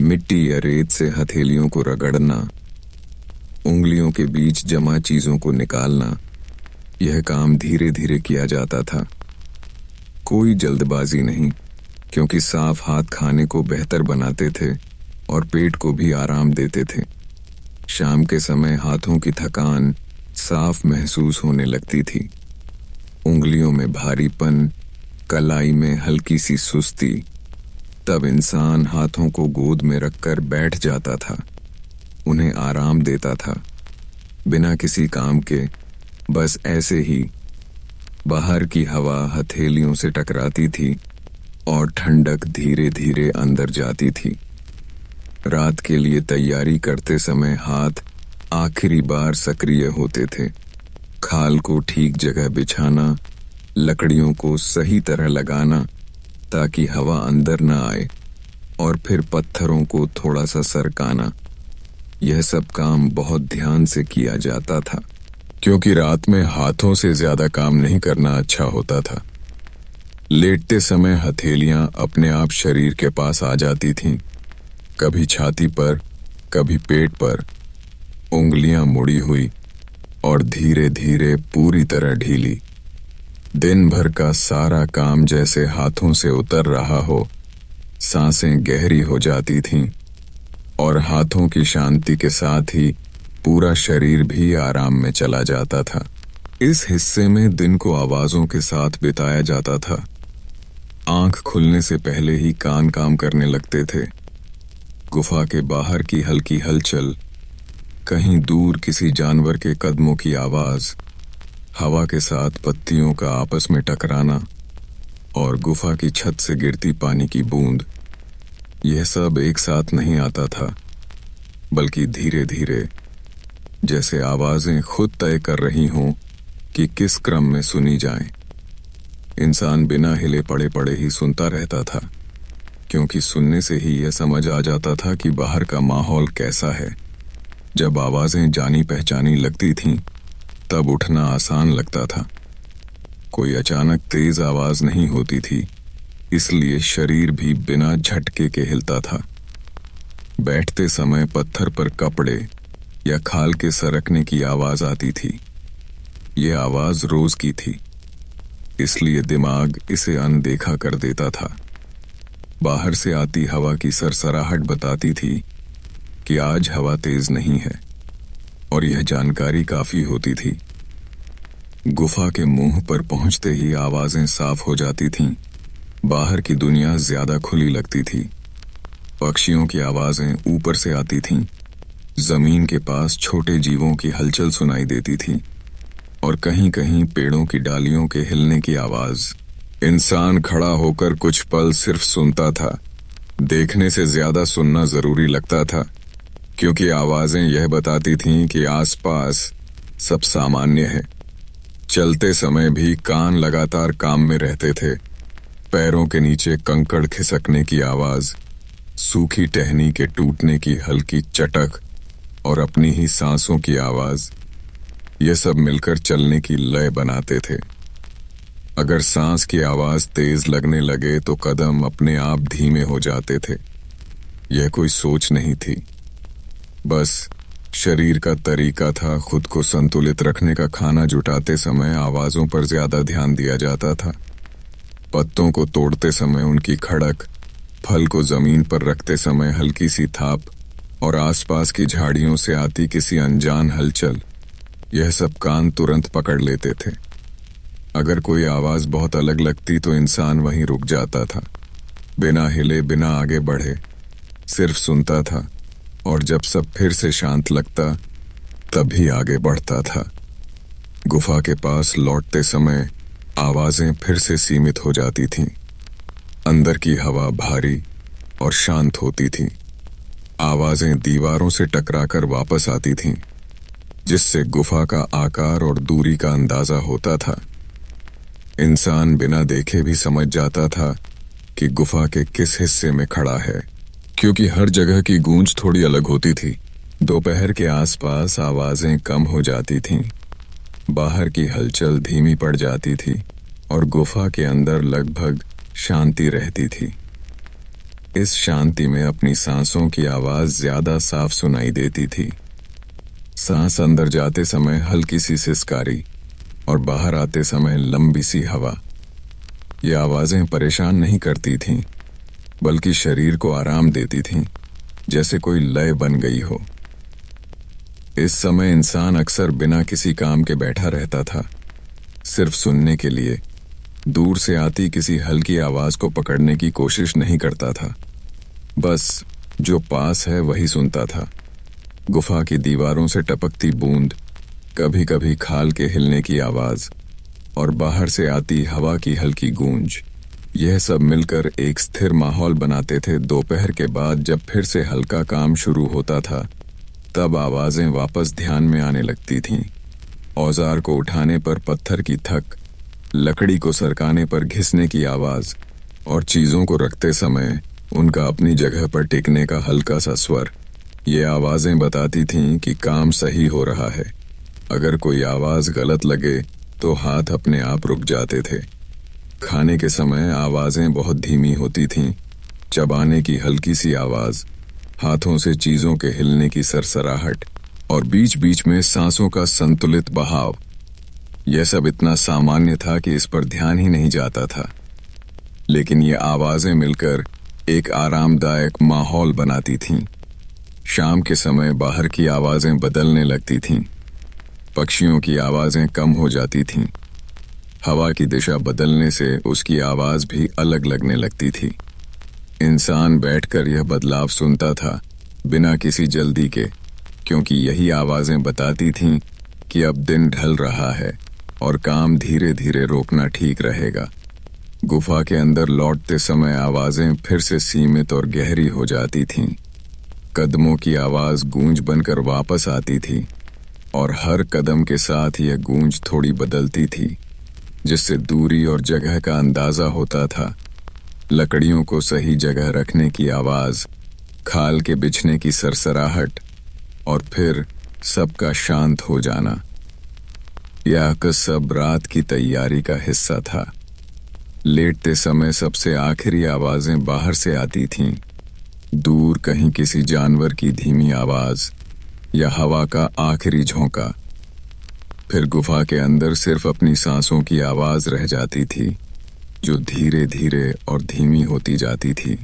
मिट्टी या रेत से हथेलियों को रगड़ना, उंगलियों के बीच जमा चीजों को निकालना, यह काम धीरे धीरे किया जाता था। कोई जल्दबाजी नहीं, क्योंकि साफ हाथ खाने को बेहतर बनाते थे और पेट को भी आराम देते थे। शाम के समय हाथों की थकान साफ महसूस होने लगती थी। उंगलियों में भारीपन, कलाई में हल्की सी सुस्ती। तब इंसान हाथों को गोद में रखकर बैठ जाता था, उन्हें आराम देता था, बिना किसी काम के, बस ऐसे ही। बाहर की हवा हथेलियों से टकराती थी और ठंडक धीरे धीरे अंदर जाती थी। रात के लिए तैयारी करते समय हाथ आखिरी बार सक्रिय होते थे। खाल को ठीक जगह बिछाना, लकड़ियों को सही तरह लगाना ताकि हवा अंदर न आए, और फिर पत्थरों को थोड़ा सा सरकाना। यह सब काम बहुत ध्यान से किया जाता था, क्योंकि रात में हाथों से ज्यादा काम नहीं करना अच्छा होता था। लेटते समय हथेलियां अपने आप शरीर के पास आ जाती थीं, कभी छाती पर, कभी पेट पर। उंगलियां मुड़ी हुई और धीरे धीरे पूरी तरह ढीली। दिन भर का सारा काम जैसे हाथों से उतर रहा हो। सांसें गहरी हो जाती थीं और हाथों की शांति के साथ ही पूरा शरीर भी आराम में चला जाता था। इस हिस्से में दिन को आवाजों के साथ बिताया जाता था। आंख खुलने से पहले ही कान काम करने लगते थे। गुफा के बाहर की हल्की हलचल, कहीं दूर किसी जानवर के कदमों की आवाज, हवा के साथ पत्तियों का आपस में टकराना और गुफा की छत से गिरती पानी की बूंद, यह सब एक साथ नहीं आता था, बल्कि धीरे धीरे, जैसे आवाजें खुद तय कर रही हों कि किस क्रम में सुनी जाएं। इंसान बिना हिले पड़े पड़े ही सुनता रहता था, क्योंकि सुनने से ही यह समझ आ जाता था कि बाहर का माहौल कैसा है। जब आवाजें जानी पहचानी लगती थीं, तब उठना आसान लगता था। कोई अचानक तेज आवाज नहीं होती थी, इसलिए शरीर भी बिना झटके के हिलता था। बैठते समय पत्थर पर कपड़े या खाल के सरकने की आवाज आती थी। ये आवाज रोज की थी, इसलिए दिमाग इसे अनदेखा कर देता था। बाहर से आती हवा की सरसराहट बताती थी कि आज हवा तेज नहीं है, और यह जानकारी काफी होती थी। गुफा के मुंह पर पहुंचते ही आवाजें साफ हो जाती थीं। बाहर की दुनिया ज्यादा खुली लगती थी। पक्षियों की आवाजें ऊपर से आती थीं। जमीन के पास छोटे जीवों की हलचल सुनाई देती थी, और कहीं कहीं पेड़ों की डालियों के हिलने की आवाज। इंसान खड़ा होकर कुछ पल सिर्फ सुनता था। देखने से ज्यादा सुनना जरूरी लगता था, क्योंकि आवाजें यह बताती थीं कि आसपास सब सामान्य है। चलते समय भी कान लगातार काम में रहते थे। पैरों के नीचे कंकड़ खिसकने की आवाज, सूखी टहनी के टूटने की हल्की चटक और अपनी ही सांसों की आवाज, ये सब मिलकर चलने की लय बनाते थे। अगर सांस की आवाज तेज लगने लगे तो कदम अपने आप धीमे हो जाते थे। यह कोई सोच नहीं थी, बस शरीर का तरीका था। खुद को संतुलित रखने का खाना जुटाते समय आवाजों पर ज्यादा ध्यान दिया जाता था। पत्तों को तोड़ते समय उनकी खड़क, फल को जमीन पर रखते समय हल्की सी थाप, और आसपास की झाड़ियों से आती किसी अनजान हलचल, यह सब कान तुरंत पकड़ लेते थे। अगर कोई आवाज बहुत अलग लगती तो इंसान वहीं रुक जाता था, बिना हिले, बिना आगे बढ़े, सिर्फ सुनता था, और जब सब फिर से शांत लगता तभी आगे बढ़ता था। गुफा के पास लौटते समय आवाजें फिर से सीमित हो जाती थीं। अंदर की हवा भारी और शांत होती थी। आवाजें दीवारों से टकराकर वापस आती थीं, जिससे गुफा का आकार और दूरी का अंदाजा होता था। इंसान बिना देखे भी समझ जाता था कि गुफा के किस हिस्से में खड़ा है, क्योंकि हर जगह की गूंज थोड़ी अलग होती थी। दोपहर के आसपास आवाजें कम हो जाती थीं, बाहर की हलचल धीमी पड़ जाती थी, और गुफा के अंदर लगभग शांति रहती थी। इस शांति में अपनी सांसों की आवाज ज्यादा साफ सुनाई देती थी। सांस अंदर जाते समय हल्की सी सिसकारी, और बाहर आते समय लंबी सी हवा। ये आवाजें परेशान नहीं करती थीं, बल्कि शरीर को आराम देती थीं, जैसे कोई लय बन गई हो। इस समय इंसान अक्सर बिना किसी काम के बैठा रहता था, सिर्फ सुनने के लिए। दूर से आती किसी हल्की आवाज को पकड़ने की कोशिश नहीं करता था, बस जो पास है वही सुनता था। गुफा की दीवारों से टपकती बूंद, कभी कभी खाल के हिलने की आवाज, और बाहर से आती हवा की हल्की गूंज, यह सब मिलकर एक स्थिर माहौल बनाते थे। दोपहर के बाद जब फिर से हल्का काम शुरू होता था, तब आवाजें वापस ध्यान में आने लगती थीं। औजार को उठाने पर पत्थर की थक, लकड़ी को सरकाने पर घिसने की आवाज, और चीजों को रखते समय उनका अपनी जगह पर टिकने का हल्का सा स्वर। ये आवाजें बताती थीं कि काम सही हो रहा है। अगर कोई आवाज गलत लगे तो हाथ अपने आप रुक जाते थे। खाने के समय आवाजें बहुत धीमी होती थीं। चबाने की हल्की सी आवाज, हाथों से चीजों के हिलने की सरसराहट, और बीच बीच में सांसों का संतुलित बहाव। यह सब इतना सामान्य था कि इस पर ध्यान ही नहीं जाता था, लेकिन ये आवाजें मिलकर एक आरामदायक माहौल बनाती थीं। शाम के समय बाहर की आवाजें बदलने लगती थीं। पक्षियों की आवाजें कम हो जाती थीं। हवा की दिशा बदलने से उसकी आवाज भी अलग लगने लगती थी। इंसान बैठकर यह बदलाव सुनता था, बिना किसी जल्दी के, क्योंकि यही आवाजें बताती थीं कि अब दिन ढल रहा है और काम धीरे धीरे रोकना ठीक रहेगा। गुफा के अंदर लौटते समय आवाजें फिर से सीमित और गहरी हो जाती थीं। कदमों की आवाज गूंज बनकर वापस आती थी और हर कदम के साथ यह गूंज थोड़ी बदलती थी, जिससे दूरी और जगह का अंदाजा होता था। लकड़ियों को सही जगह रखने की आवाज, खाल के बिछने की सरसराहट और फिर सबका शांत हो जाना। यह सब रात की तैयारी का हिस्सा था। लेटते समय सबसे आखिरी आवाजें बाहर से आती थीं। दूर कहीं किसी जानवर की धीमी आवाज या हवा का आखिरी झोंका। फिर गुफा के अंदर सिर्फ अपनी सांसों की आवाज रह जाती थी, जो धीरे धीरे और धीमी होती जाती थी,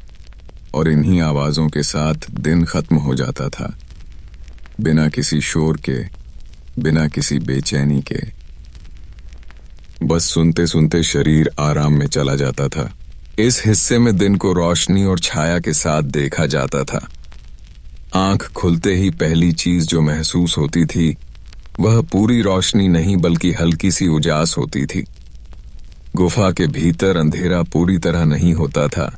और इन्हीं आवाजों के साथ दिन खत्म हो जाता था, बिना किसी शोर के, बिना किसी बेचैनी के। बस सुनते सुनते शरीर आराम में चला जाता था। इस हिस्से में दिन को रोशनी और छाया के साथ देखा जाता था। आंख खुलते ही पहली चीज जो महसूस होती थी वह पूरी रोशनी नहीं बल्कि हल्की सी उजास होती थी। गुफा के भीतर अंधेरा पूरी तरह नहीं होता था,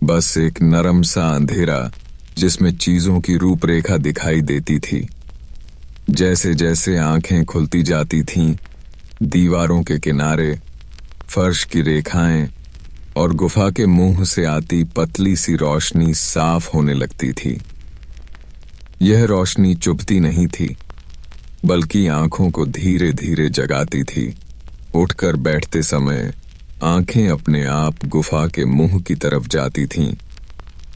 बस एक नरम सा अंधेरा जिसमें चीजों की रूपरेखा दिखाई देती थी। जैसे जैसे आंखें खुलती जाती थीं, दीवारों के किनारे, फर्श की रेखाएं और गुफा के मुंह से आती पतली सी रोशनी साफ होने लगती थी। यह रोशनी चुभती नहीं थी, बल्कि आंखों को धीरे धीरे जगाती थी। उठकर बैठते समय आंखें अपने आप गुफा के मुंह की तरफ जाती थीं,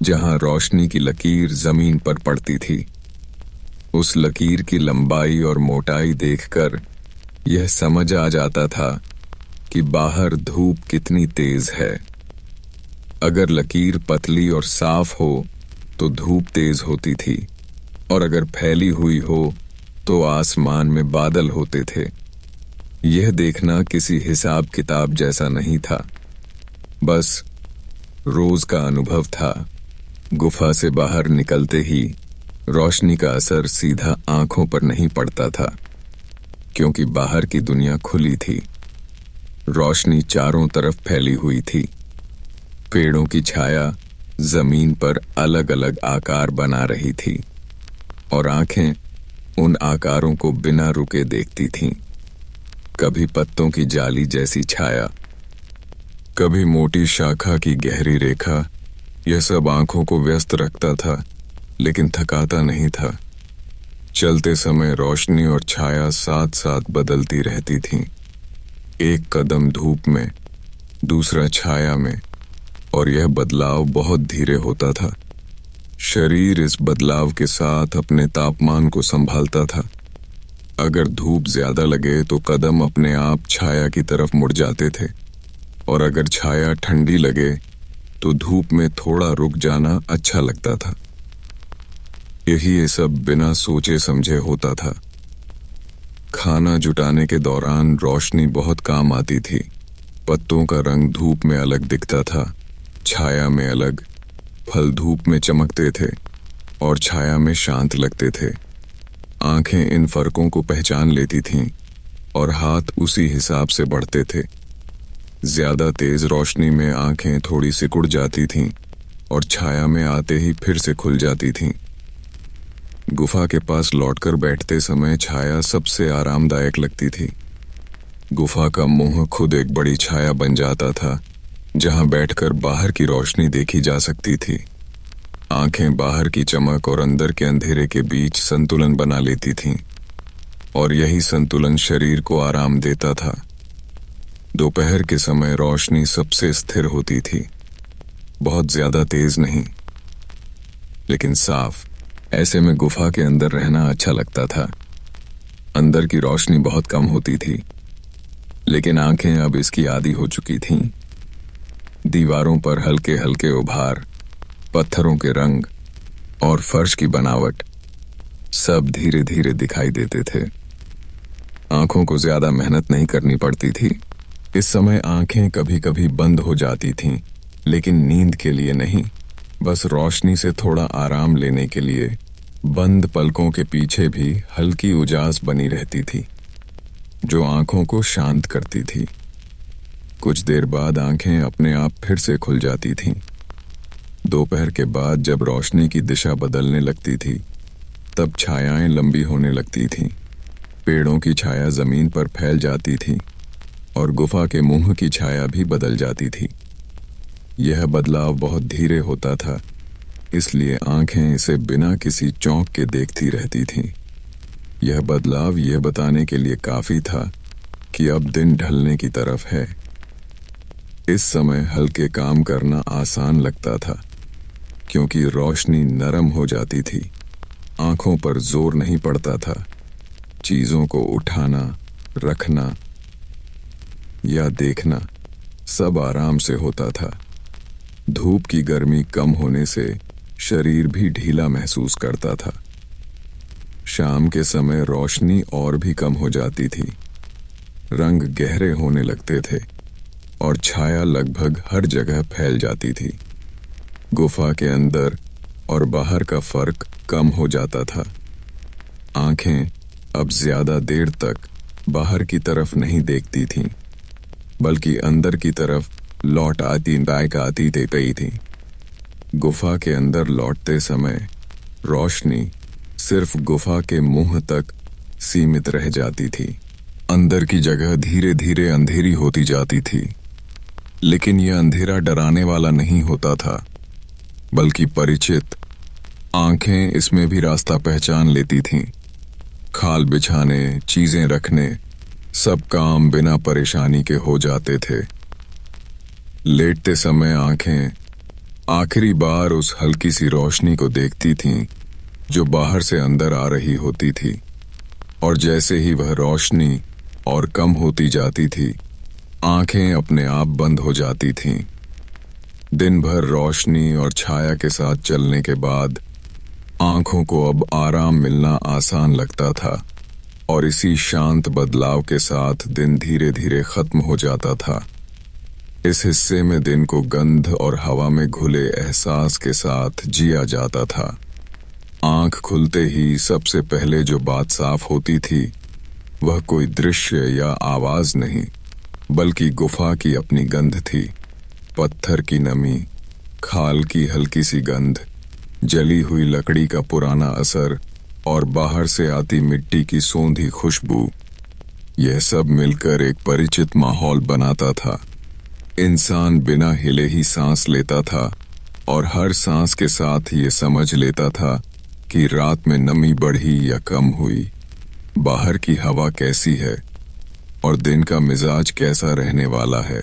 जहां रोशनी की लकीर जमीन पर पड़ती थी। उस लकीर की लंबाई और मोटाई देखकर यह समझ आ जाता था कि बाहर धूप कितनी तेज है। अगर लकीर पतली और साफ हो तो धूप तेज होती थी, और अगर फैली हुई हो तो आसमान में बादल होते थे। यह देखना किसी हिसाब किताब जैसा नहीं था, बस रोज का अनुभव था। गुफा से बाहर निकलते ही रोशनी का असर सीधा आंखों पर नहीं पड़ता था, क्योंकि बाहर की दुनिया खुली थी। रोशनी चारों तरफ फैली हुई थी। पेड़ों की छाया जमीन पर अलग अलग आकार बना रही थी, और आंखें उन आकारों को बिना रुके देखती थीं। कभी पत्तों की जाली जैसी छाया, कभी मोटी शाखा की गहरी रेखा। यह सब आंखों को व्यस्त रखता था, लेकिन थकाता नहीं था। चलते समय रोशनी और छाया साथ साथ बदलती रहती थीं। एक कदम धूप में, दूसरा छाया में, और यह बदलाव बहुत धीरे होता था। शरीर इस बदलाव के साथ अपने तापमान को संभालता था। अगर धूप ज्यादा लगे तो कदम अपने आप छाया की तरफ मुड़ जाते थे, और अगर छाया ठंडी लगे तो धूप में थोड़ा रुक जाना अच्छा लगता था। यही ये सब बिना सोचे समझे होता था। खाना जुटाने के दौरान रोशनी बहुत काम आती थी। पत्तों का रंग धूप में अलग दिखता था, छाया में अलग। फल धूप में चमकते थे और छाया में शांत लगते थे। आंखें इन फर्कों को पहचान लेती थीं और हाथ उसी हिसाब से बढ़ते थे। ज्यादा तेज रोशनी में आंखें थोड़ी सिकुड़ जाती थीं और छाया में आते ही फिर से खुल जाती थीं। गुफा के पास लौटकर बैठते समय छाया सबसे आरामदायक लगती थी। गुफा का मुंह खुद एक बड़ी छाया बन जाता था, जहां बैठकर बाहर की रोशनी देखी जा सकती थी। आंखें बाहर की चमक और अंदर के अंधेरे के बीच संतुलन बना लेती थीं, और यही संतुलन शरीर को आराम देता था। दोपहर के समय रोशनी सबसे स्थिर होती थी, बहुत ज्यादा तेज नहीं, लेकिन साफ। ऐसे में गुफा के अंदर रहना अच्छा लगता था। अंदर की रोशनी बहुत कम होती थी, लेकिन आंखें अब इसकी आदी हो चुकी थीं। दीवारों पर हल्के हल्के उभार, पत्थरों के रंग और फर्श की बनावट सब धीरे धीरे दिखाई देते थे। आंखों को ज्यादा मेहनत नहीं करनी पड़ती थी। इस समय आंखें कभी कभी बंद हो जाती थीं, लेकिन नींद के लिए नहीं, बस रोशनी से थोड़ा आराम लेने के लिए। बंद पलकों के पीछे भी हल्की उजास बनी रहती थी, जो आंखों को शांत करती थी। कुछ देर बाद आंखें अपने आप फिर से खुल जाती थीं। दोपहर के बाद जब रोशनी की दिशा बदलने लगती थी, तब छायाएं लंबी होने लगती थीं। पेड़ों की छाया जमीन पर फैल जाती थी और गुफा के मुंह की छाया भी बदल जाती थी। यह बदलाव बहुत धीरे होता था, इसलिए आंखें इसे बिना किसी चौंक के देखती रहती थीं। यह बदलाव यह बताने के लिए काफी था कि अब दिन ढलने की तरफ है। इस समय हल्के काम करना आसान लगता था, क्योंकि रोशनी नरम हो जाती थी। आंखों पर जोर नहीं पड़ता था। चीजों को उठाना, रखना या देखना सब आराम से होता था। धूप की गर्मी कम होने से शरीर भी ढीला महसूस करता था। शाम के समय रोशनी और भी कम हो जाती थी। रंग गहरे होने लगते थे और छाया लगभग हर जगह फैल जाती थी। गुफा के अंदर और बाहर का फर्क कम हो जाता था। आंखें अब ज्यादा देर तक बाहर की तरफ नहीं देखती थीं, बल्कि अंदर की तरफ लौट आती गई थी। गुफा के अंदर लौटते समय रोशनी सिर्फ गुफा के मुंह तक सीमित रह जाती थी। अंदर की जगह धीरे धीरे अंधेरी होती जाती थी, लेकिन यह अंधेरा डराने वाला नहीं होता था, बल्कि परिचित। आंखें इसमें भी रास्ता पहचान लेती थीं। खाल बिछाने, चीजें रखने, सब काम बिना परेशानी के हो जाते थे। लेटते समय आंखें आखिरी बार उस हल्की सी रोशनी को देखती थीं जो बाहर से अंदर आ रही होती थी, और जैसे ही वह रोशनी और कम होती जाती थी, आंखें अपने आप बंद हो जाती थीं। दिन भर रोशनी और छाया के साथ चलने के बाद आंखों को अब आराम मिलना आसान लगता था, और इसी शांत बदलाव के साथ दिन धीरे धीरे खत्म हो जाता था। इस हिस्से में दिन को गंध और हवा में घुले एहसास के साथ जिया जाता था। आंख खुलते ही सबसे पहले जो बात साफ होती थी, वह कोई दृश्य या आवाज नहीं, बल्कि गुफा की अपनी गंध थी। पत्थर की नमी, खाल की हल्की सी गंध, जली हुई लकड़ी का पुराना असर और बाहर से आती मिट्टी की सौंधी खुशबू, यह सब मिलकर एक परिचित माहौल बनाता था। इंसान बिना हिले ही सांस लेता था, और हर सांस के साथ ये समझ लेता था कि रात में नमी बढ़ी या कम हुई, बाहर की हवा कैसी है और दिन का मिजाज कैसा रहने वाला है।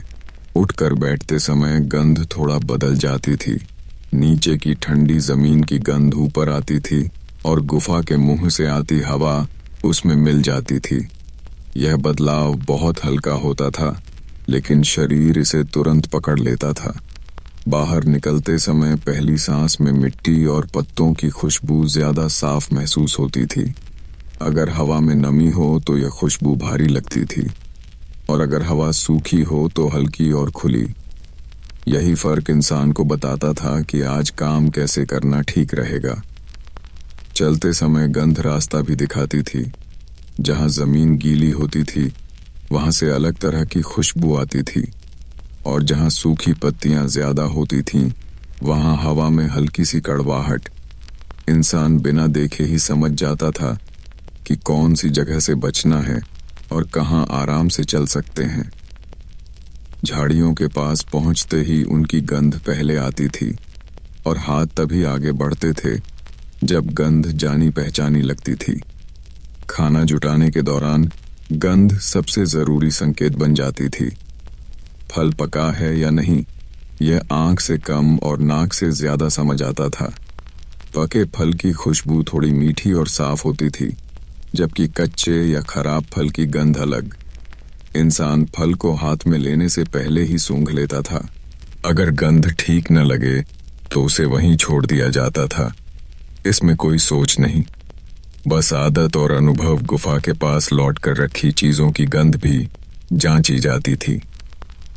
उठकर बैठते समय गंध थोड़ा बदल जाती थी। नीचे की ठंडी जमीन की गंध ऊपर आती थी और गुफा के मुंह से आती हवा उसमें मिल जाती थी। यह बदलाव बहुत हल्का होता था, लेकिन शरीर इसे तुरंत पकड़ लेता था। बाहर निकलते समय पहली सांस में मिट्टी और पत्तों की खुशबू ज्यादा साफ महसूस होती थी। अगर हवा में नमी हो तो यह खुशबू भारी लगती थी, और अगर हवा सूखी हो तो हल्की और खुली। यही फर्क इंसान को बताता था कि आज काम कैसे करना ठीक रहेगा। चलते समय गंध रास्ता भी दिखाती थी। जहां जमीन गीली होती थी, वहां से अलग तरह की खुशबू आती थी, और जहां सूखी पत्तियां ज्यादा होती थीं, वहां हवा में हल्की सी कड़वाहट। इंसान बिना देखे ही समझ जाता था कि कौन सी जगह से बचना है और कहां आराम से चल सकते हैं। झाड़ियों के पास पहुंचते ही उनकी गंध पहले आती थी, और हाथ तभी आगे बढ़ते थे जब गंध जानी पहचानी लगती थी। खाना जुटाने के दौरान गंध सबसे जरूरी संकेत बन जाती थी। फल पका है या नहीं, यह आंख से कम और नाक से ज्यादा समझ आता था। पके फल की खुशबू थोड़ी मीठी और साफ होती थी, जबकि कच्चे या खराब फल की गंध अलग। इंसान फल को हाथ में लेने से पहले ही सूंघ लेता था। अगर गंध ठीक न लगे तो उसे वहीं छोड़ दिया जाता था। इसमें कोई सोच नहीं, बस आदत और अनुभव। गुफा के पास लौट कर रखी चीजों की गंध भी जांची जाती थी।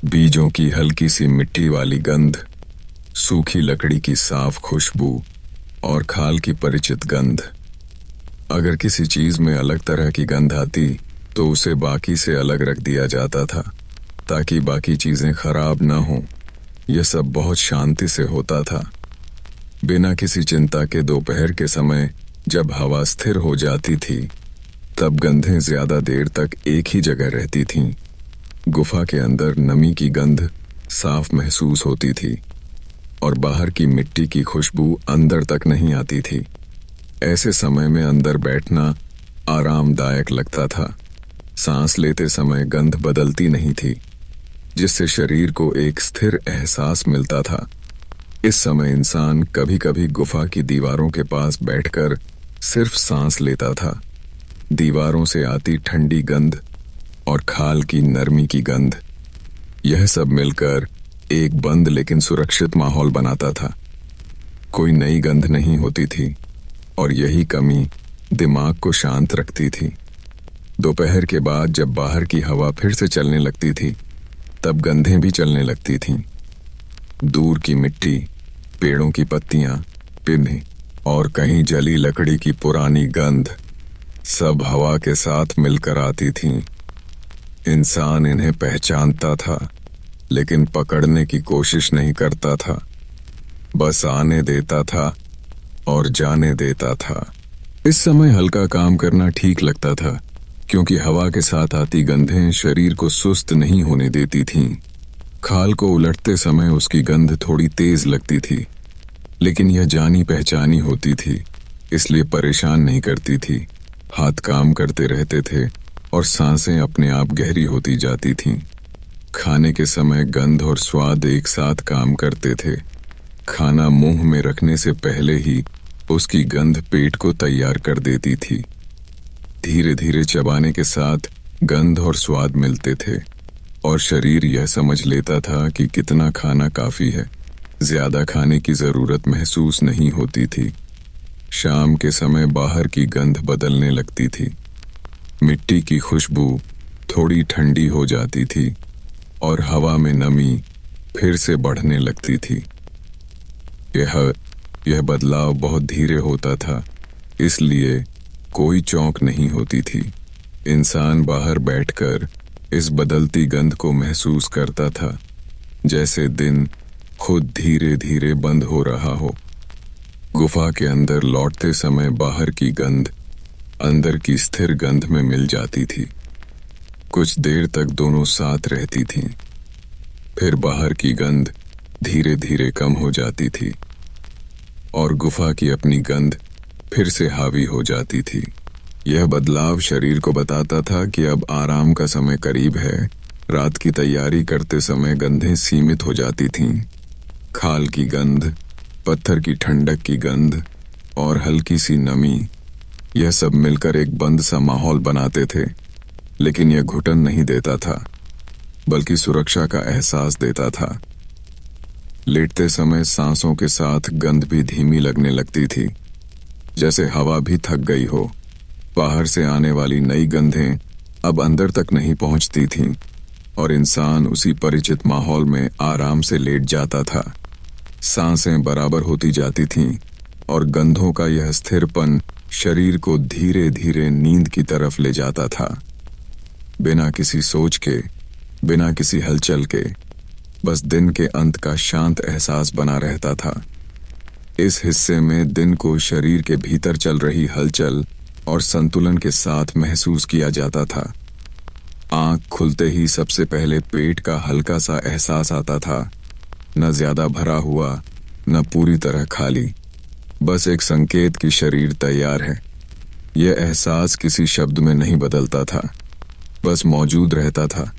बीजों की हल्की सी मिट्टी वाली गंध, सूखी लकड़ी की साफ खुशबू और खाल की परिचित गंध। अगर किसी चीज में अलग तरह की गंध आती तो उसे बाकी से अलग रख दिया जाता था ताकि बाकी चीजें खराब न हों। यह सब बहुत शांति से होता था, बिना किसी चिंता के। दोपहर के समय जब हवा स्थिर हो जाती थी तब गंधें ज्यादा देर तक एक ही जगह रहती थीं। गुफा के अंदर नमी की गंध साफ महसूस होती थी और बाहर की मिट्टी की खुशबू अंदर तक नहीं आती थी। ऐसे समय में अंदर बैठना आरामदायक लगता था। सांस लेते समय गंध बदलती नहीं थी, जिससे शरीर को एक स्थिर एहसास मिलता था। इस समय इंसान कभी कभी गुफा की दीवारों के पास बैठकर सिर्फ सांस लेता था। दीवारों से आती ठंडी गंध और खाल की नरमी की गंध, यह सब मिलकर एक बंद लेकिन सुरक्षित माहौल बनाता था। कोई नई गंध नहीं होती थी और यही कमी दिमाग को शांत रखती थी। दोपहर के बाद जब बाहर की हवा फिर से चलने लगती थी तब गंधें भी चलने लगती थीं। दूर की मिट्टी, पेड़ों की पत्तियां, पिन्नी और कहीं जली लकड़ी की पुरानी गंध सब हवा के साथ मिलकर आती थीं। इंसान इन्हें पहचानता था लेकिन पकड़ने की कोशिश नहीं करता था, बस आने देता था और जाने देता था। इस समय हल्का काम करना ठीक लगता था क्योंकि हवा के साथ आती गंधें शरीर को सुस्त नहीं होने देती थीं। खाल को उलटते समय उसकी गंध थोड़ी तेज लगती थी, लेकिन यह जानी पहचानी होती थी, इसलिए परेशान नहीं करती थी। हाथ काम करते रहते थे और सांसें अपने आप गहरी होती जाती थीं। खाने के समय गंध और स्वाद एक साथ काम करते थे। खाना मुंह में रखने से पहले ही उसकी गंध पेट को तैयार कर देती थी। धीरे धीरे चबाने के साथ गंध और स्वाद मिलते थे और शरीर यह समझ लेता था कि कितना खाना काफी है। ज्यादा खाने की जरूरत महसूस नहीं होती थी। शाम के समय बाहर की गंध बदलने लगती थी। मिट्टी की खुशबू थोड़ी ठंडी हो जाती थी और हवा में नमी फिर से बढ़ने लगती थी। यह बदलाव बहुत धीरे होता था, इसलिए कोई चौंक नहीं होती थी। इंसान बाहर बैठकर इस बदलती गंध को महसूस करता था, जैसे दिन खुद धीरे धीरे बंद हो रहा हो। गुफा के अंदर लौटते समय बाहर की गंध अंदर की स्थिर गंध में मिल जाती थी। कुछ देर तक दोनों साथ रहती थीं। फिर बाहर की गंध धीरे धीरे कम हो जाती थी और गुफा की अपनी गंध फिर से हावी हो जाती थी। यह बदलाव शरीर को बताता था कि अब आराम का समय करीब है। रात की तैयारी करते समय गंधें सीमित हो जाती थीं। खाल की गंध, पत्थर की ठंडक की गंध और हल्की सी नमी, यह सब मिलकर एक बंद सा माहौल बनाते थे। लेकिन यह घुटन नहीं देता था, बल्कि सुरक्षा का एहसास देता था। लेटते समय सांसों के साथ गंध भी धीमी लगने लगती थी, जैसे हवा भी थक गई हो। बाहर से आने वाली नई गंधें अब अंदर तक नहीं पहुंचती थीं और इंसान उसी परिचित माहौल में आराम से लेट जाता था। सांसें बराबर होती जाती थीं और गंधों का यह स्थिरपन शरीर को धीरे धीरे नींद की तरफ ले जाता था। बिना किसी सोच के, बिना किसी हलचल के, बस दिन के अंत का शांत एहसास बना रहता था। इस हिस्से में दिन को शरीर के भीतर चल रही हलचल और संतुलन के साथ महसूस किया जाता था। आंख खुलते ही सबसे पहले पेट का हल्का सा एहसास आता था, न ज्यादा भरा हुआ, न पूरी तरह खाली, बस एक संकेत कि शरीर तैयार है। यह एहसास किसी शब्द में नहीं बदलता था, बस मौजूद रहता था।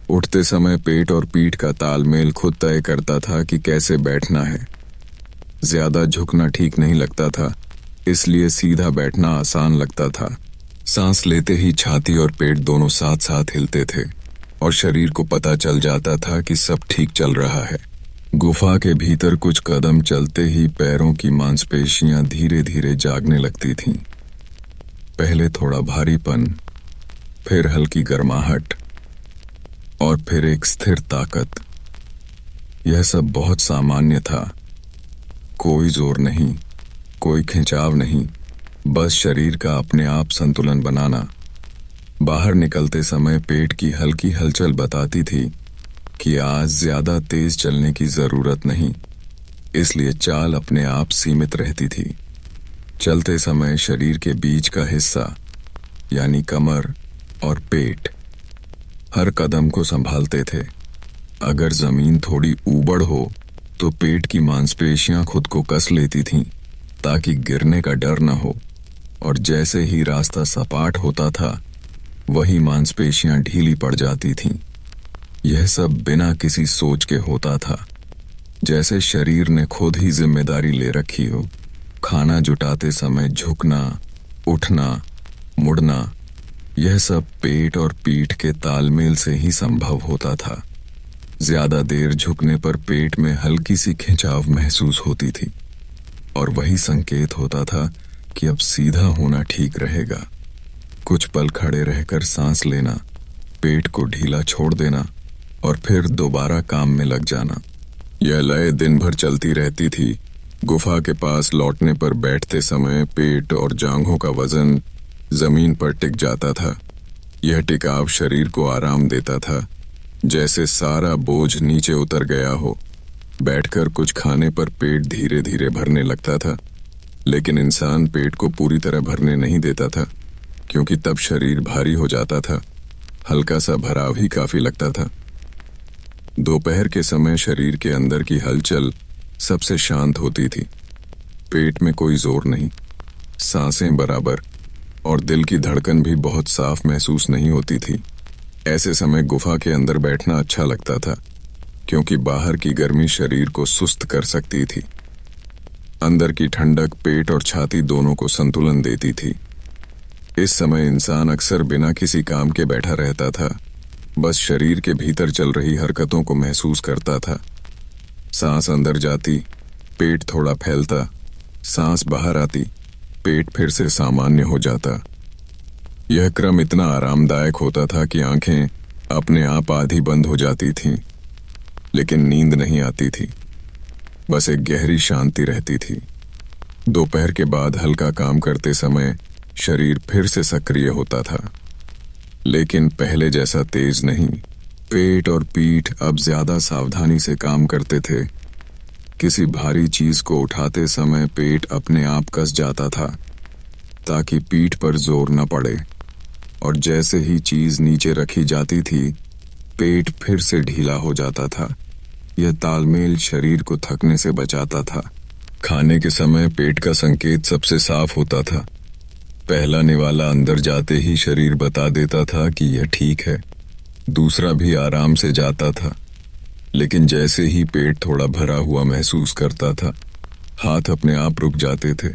उठते समय पेट और पीठ का तालमेल खुद तय करता था कि कैसे बैठना है। ज्यादा झुकना ठीक नहीं लगता था, इसलिए सीधा बैठना आसान लगता था। सांस लेते ही छाती और पेट दोनों साथ साथ हिलते थे। और शरीर को पता चल जाता था कि सब ठीक चल रहा है। गुफा के भीतर कुछ कदम चलते ही पैरों की मांसपेशियां धीरे धीरे जागने लगती थीं। पहले थोड़ा भारीपन, फिर हल्की गर्माहट और फिर एक स्थिर ताकत। यह सब बहुत सामान्य था। कोई जोर नहीं, कोई खिंचाव नहीं, बस शरीर का अपने आप संतुलन बनाना। बाहर निकलते समय पेट की हल्की हलचल बताती थी कि आज ज्यादा तेज चलने की जरूरत नहीं, इसलिए चाल अपने आप सीमित रहती थी। चलते समय शरीर के बीच का हिस्सा यानी कमर और पेट हर कदम को संभालते थे। अगर जमीन थोड़ी ऊबड़ हो तो पेट की मांसपेशियां खुद को कस लेती थीं ताकि गिरने का डर न हो, और जैसे ही रास्ता सपाट होता था वही मांसपेशियां ढीली पड़ जाती थीं। यह सब बिना किसी सोच के होता था, जैसे शरीर ने खुद ही जिम्मेदारी ले रखी हो। खाना जुटाते समय झुकना, उठना, मुड़ना, यह सब पेट और पीठ के तालमेल से ही संभव होता था। ज्यादा देर झुकने पर पेट में हल्की सी खिंचाव महसूस होती थी और वही संकेत होता था कि अब सीधा होना ठीक रहेगा। कुछ पल खड़े रहकर सांस लेना, पेट को ढीला छोड़ देना और फिर दोबारा काम में लग जाना। यह लय दिन भर चलती रहती थी। गुफा के पास लौटने पर बैठते समय पेट और जांघों का वजन जमीन पर टिक जाता था। यह टिकाव शरीर को आराम देता था, जैसे सारा बोझ नीचे उतर गया हो। बैठकर कुछ खाने पर पेट धीरे धीरे भरने लगता था, लेकिन इंसान पेट को पूरी तरह भरने नहीं देता था, क्योंकि तब शरीर भारी हो जाता था। हल्का सा भराव ही काफी लगता था। दोपहर के समय शरीर के अंदर की हलचल सबसे शांत होती थी। पेट में कोई जोर नहीं, सांसें बराबर और दिल की धड़कन भी बहुत साफ महसूस नहीं होती थी। ऐसे समय गुफा के अंदर बैठना अच्छा लगता था, क्योंकि बाहर की गर्मी शरीर को सुस्त कर सकती थी। अंदर की ठंडक पेट और छाती दोनों को संतुलन देती थी। इस समय इंसान अक्सर बिना किसी काम के बैठा रहता था, बस शरीर के भीतर चल रही हरकतों को महसूस करता था। सांस अंदर जाती, पेट थोड़ा फैलता, सांस बाहर आती, पेट फिर से सामान्य हो जाता। यह क्रम इतना आरामदायक होता था कि आंखें अपने आप आधी बंद हो जाती थीं, लेकिन नींद नहीं आती थी। बस एक गहरी शांति रहती थी। दोपहर के बाद हल्का काम करते समय शरीर फिर से सक्रिय होता था, लेकिन पहले जैसा तेज नहीं। पेट और पीठ अब ज्यादा सावधानी से काम करते थे। किसी भारी चीज को उठाते समय पेट अपने आप कस जाता था ताकि पीठ पर जोर न पड़े, और जैसे ही चीज नीचे रखी जाती थी पेट फिर से ढीला हो जाता था। यह तालमेल शरीर को थकने से बचाता था। खाने के समय पेट का संकेत सबसे साफ होता था। पहला निवाला अंदर जाते ही शरीर बता देता था कि यह ठीक है। दूसरा भी आराम से जाता था, लेकिन जैसे ही पेट थोड़ा भरा हुआ महसूस करता था, हाथ अपने आप रुक जाते थे।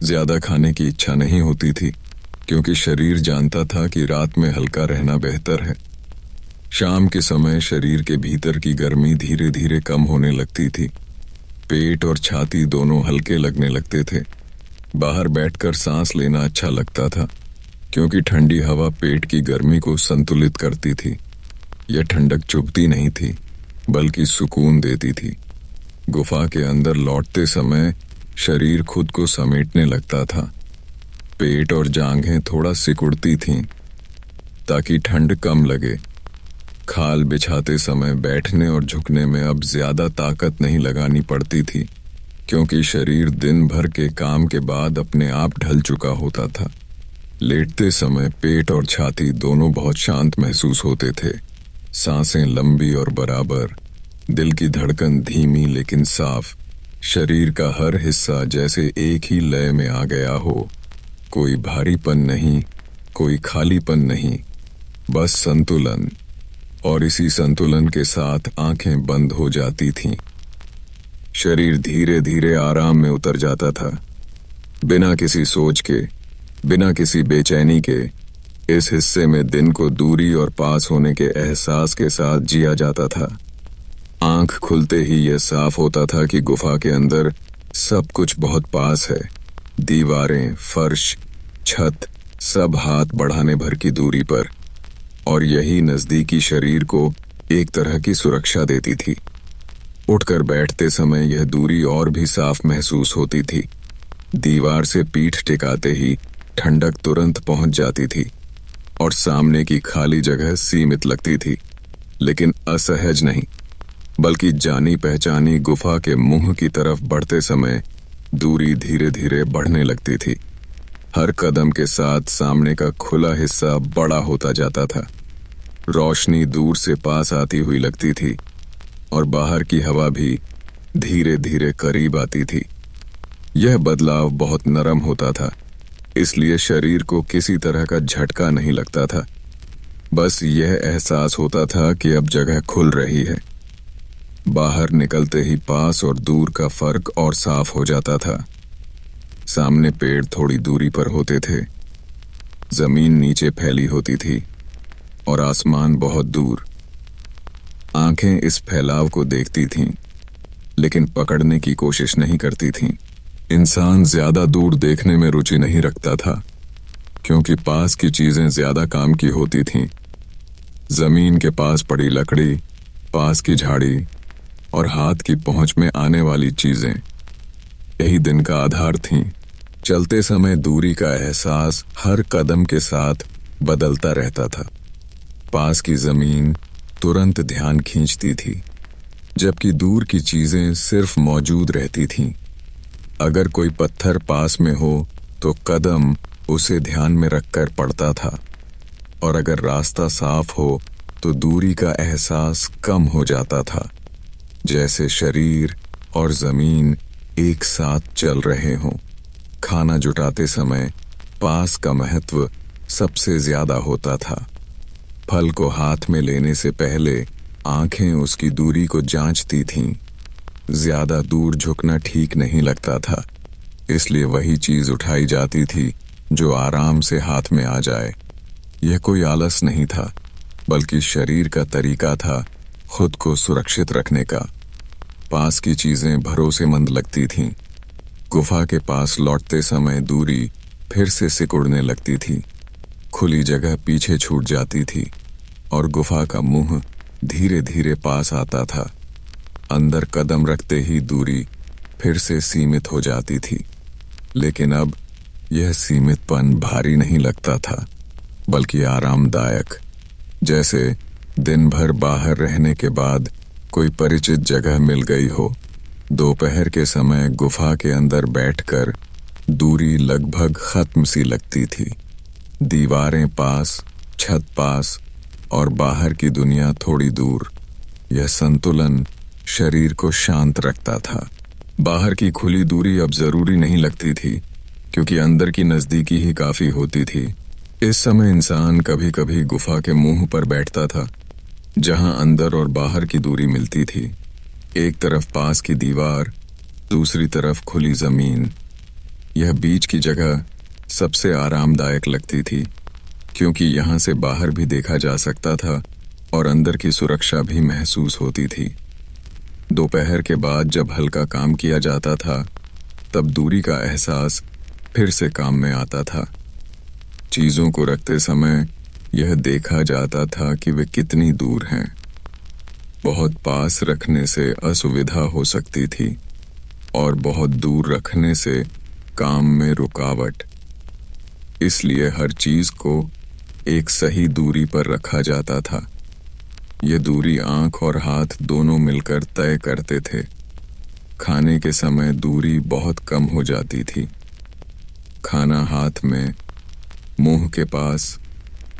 ज्यादा खाने की इच्छा नहीं होती थी, क्योंकि शरीर जानता था कि रात में हल्का रहना बेहतर है। शाम के समय शरीर के भीतर की गर्मी धीरे धीरे कम होने लगती थी। पेट और छाती दोनों हल्के लगने लगते थे। बाहर बैठकर सांस लेना अच्छा लगता था, क्योंकि ठंडी हवा पेट की गर्मी को संतुलित करती थी। यह ठंडक चुभती नहीं थी, बल्कि सुकून देती थी। गुफा के अंदर लौटते समय शरीर खुद को समेटने लगता था। पेट और जांघें थोड़ा सिकुड़ती थीं, ताकि ठंड कम लगे। खाल बिछाते समय बैठने और झुकने में अब ज्यादा ताकत नहीं लगानी पड़ती थी, क्योंकि शरीर दिन भर के काम के बाद अपने आप ढल चुका होता था। लेटते समय पेट और छाती दोनों बहुत शांत महसूस होते थे। सांसें लंबी और बराबर, दिल की धड़कन धीमी लेकिन साफ। शरीर का हर हिस्सा जैसे एक ही लय में आ गया हो। कोई भारीपन नहीं, कोई खालीपन नहीं, बस संतुलन। और इसी संतुलन के साथ आंखें बंद हो जाती थीं। शरीर धीरे धीरे आराम में उतर जाता था, बिना किसी सोच के, बिना किसी बेचैनी के। इस हिस्से में दिन को दूरी और पास होने के एहसास के साथ जिया जाता था। आंख खुलते ही यह साफ होता था कि गुफा के अंदर सब कुछ बहुत पास है। दीवारें, फर्श, छत, सब हाथ बढ़ाने भर की दूरी पर, और यही नजदीकी शरीर को एक तरह की सुरक्षा देती थी। उठकर बैठते समय यह दूरी और भी साफ महसूस होती थी। दीवार से पीठ टिकाते ही ठंडक तुरंत पहुंच जाती थी और सामने की खाली जगह सीमित लगती थी, लेकिन असहज नहीं, बल्कि जानी पहचानी गुफा के मुंह की तरफ बढ़ते समय दूरी धीरे धीरे बढ़ने लगती थी। हर कदम के साथ सामने का खुला हिस्सा बड़ा होता जाता था। रोशनी दूर से पास आती हुई लगती थी और बाहर की हवा भी धीरे धीरे करीब आती थी। यह बदलाव बहुत नरम होता था, इसलिए शरीर को किसी तरह का झटका नहीं लगता था। बस यह एहसास होता था कि अब जगह खुल रही है। बाहर निकलते ही पास और दूर का फर्क और साफ हो जाता था। सामने पेड़ थोड़ी दूरी पर होते थे, जमीन नीचे फैली होती थी और आसमान बहुत दूर। आंखें इस फैलाव को देखती थीं, लेकिन पकड़ने की कोशिश नहीं करती थीं। इंसान ज्यादा दूर देखने में रुचि नहीं रखता था, क्योंकि पास की चीजें ज्यादा काम की होती थीं। जमीन के पास पड़ी लकड़ी, पास की झाड़ी और हाथ की पहुंच में आने वाली चीजें, यही दिन का आधार थीं। चलते समय दूरी का एहसास हर कदम के साथ बदलता रहता था। पास की जमीन तुरंत ध्यान खींचती थी, जबकि दूर की चीजें सिर्फ मौजूद रहती थीं। अगर कोई पत्थर पास में हो तो कदम उसे ध्यान में रखकर पड़ता था, और अगर रास्ता साफ हो तो दूरी का एहसास कम हो जाता था, जैसे शरीर और जमीन एक साथ चल रहे हों। खाना जुटाते समय पास का महत्व सबसे ज्यादा होता था। फल को हाथ में लेने से पहले आंखें उसकी दूरी को जांचती थीं। ज्यादा दूर झुकना ठीक नहीं लगता था, इसलिए वही चीज उठाई जाती थी जो आराम से हाथ में आ जाए। यह कोई आलस नहीं था, बल्कि शरीर का तरीका था खुद को सुरक्षित रखने का। पास की चीजें भरोसेमंद लगती थीं। गुफा के पास लौटते समय दूरी फिर से सिकुड़ने लगती थी। खुली जगह पीछे छूट जाती थी और गुफा का मुंह धीरे धीरे पास आता था। अंदर कदम रखते ही दूरी फिर से सीमित हो जाती थी, लेकिन अब यह सीमितपन भारी नहीं लगता था, बल्कि आरामदायक, जैसे दिन भर बाहर रहने के बाद कोई परिचित जगह मिल गई हो। दोपहर के समय गुफा के अंदर बैठकर दूरी लगभग खत्म सी लगती थी। दीवारें पास, छत पास और बाहर की दुनिया थोड़ी दूर। यह संतुलन शरीर को शांत रखता था। बाहर की खुली दूरी अब जरूरी नहीं लगती थी, क्योंकि अंदर की नजदीकी ही काफी होती थी। इस समय इंसान कभी कभी गुफा के मुंह पर बैठता था, जहां अंदर और बाहर की दूरी मिलती थी। एक तरफ पास की दीवार, दूसरी तरफ खुली जमीन। यह बीच की जगह सबसे आरामदायक लगती थी, क्योंकि यहां से बाहर भी देखा जा सकता था और अंदर की सुरक्षा भी महसूस होती थी। दोपहर के बाद जब हल्का काम किया जाता था, तब दूरी का एहसास फिर से काम में आता था। चीजों को रखते समय यह देखा जाता था कि वे कितनी दूर हैं। बहुत पास रखने से असुविधा हो सकती थी और बहुत दूर रखने से काम में रुकावट। इसलिए हर चीज को एक सही दूरी पर रखा जाता था। यह दूरी आंख और हाथ दोनों मिलकर तय करते थे। खाने के समय दूरी बहुत कम हो जाती थी। खाना हाथ में, मुंह के पास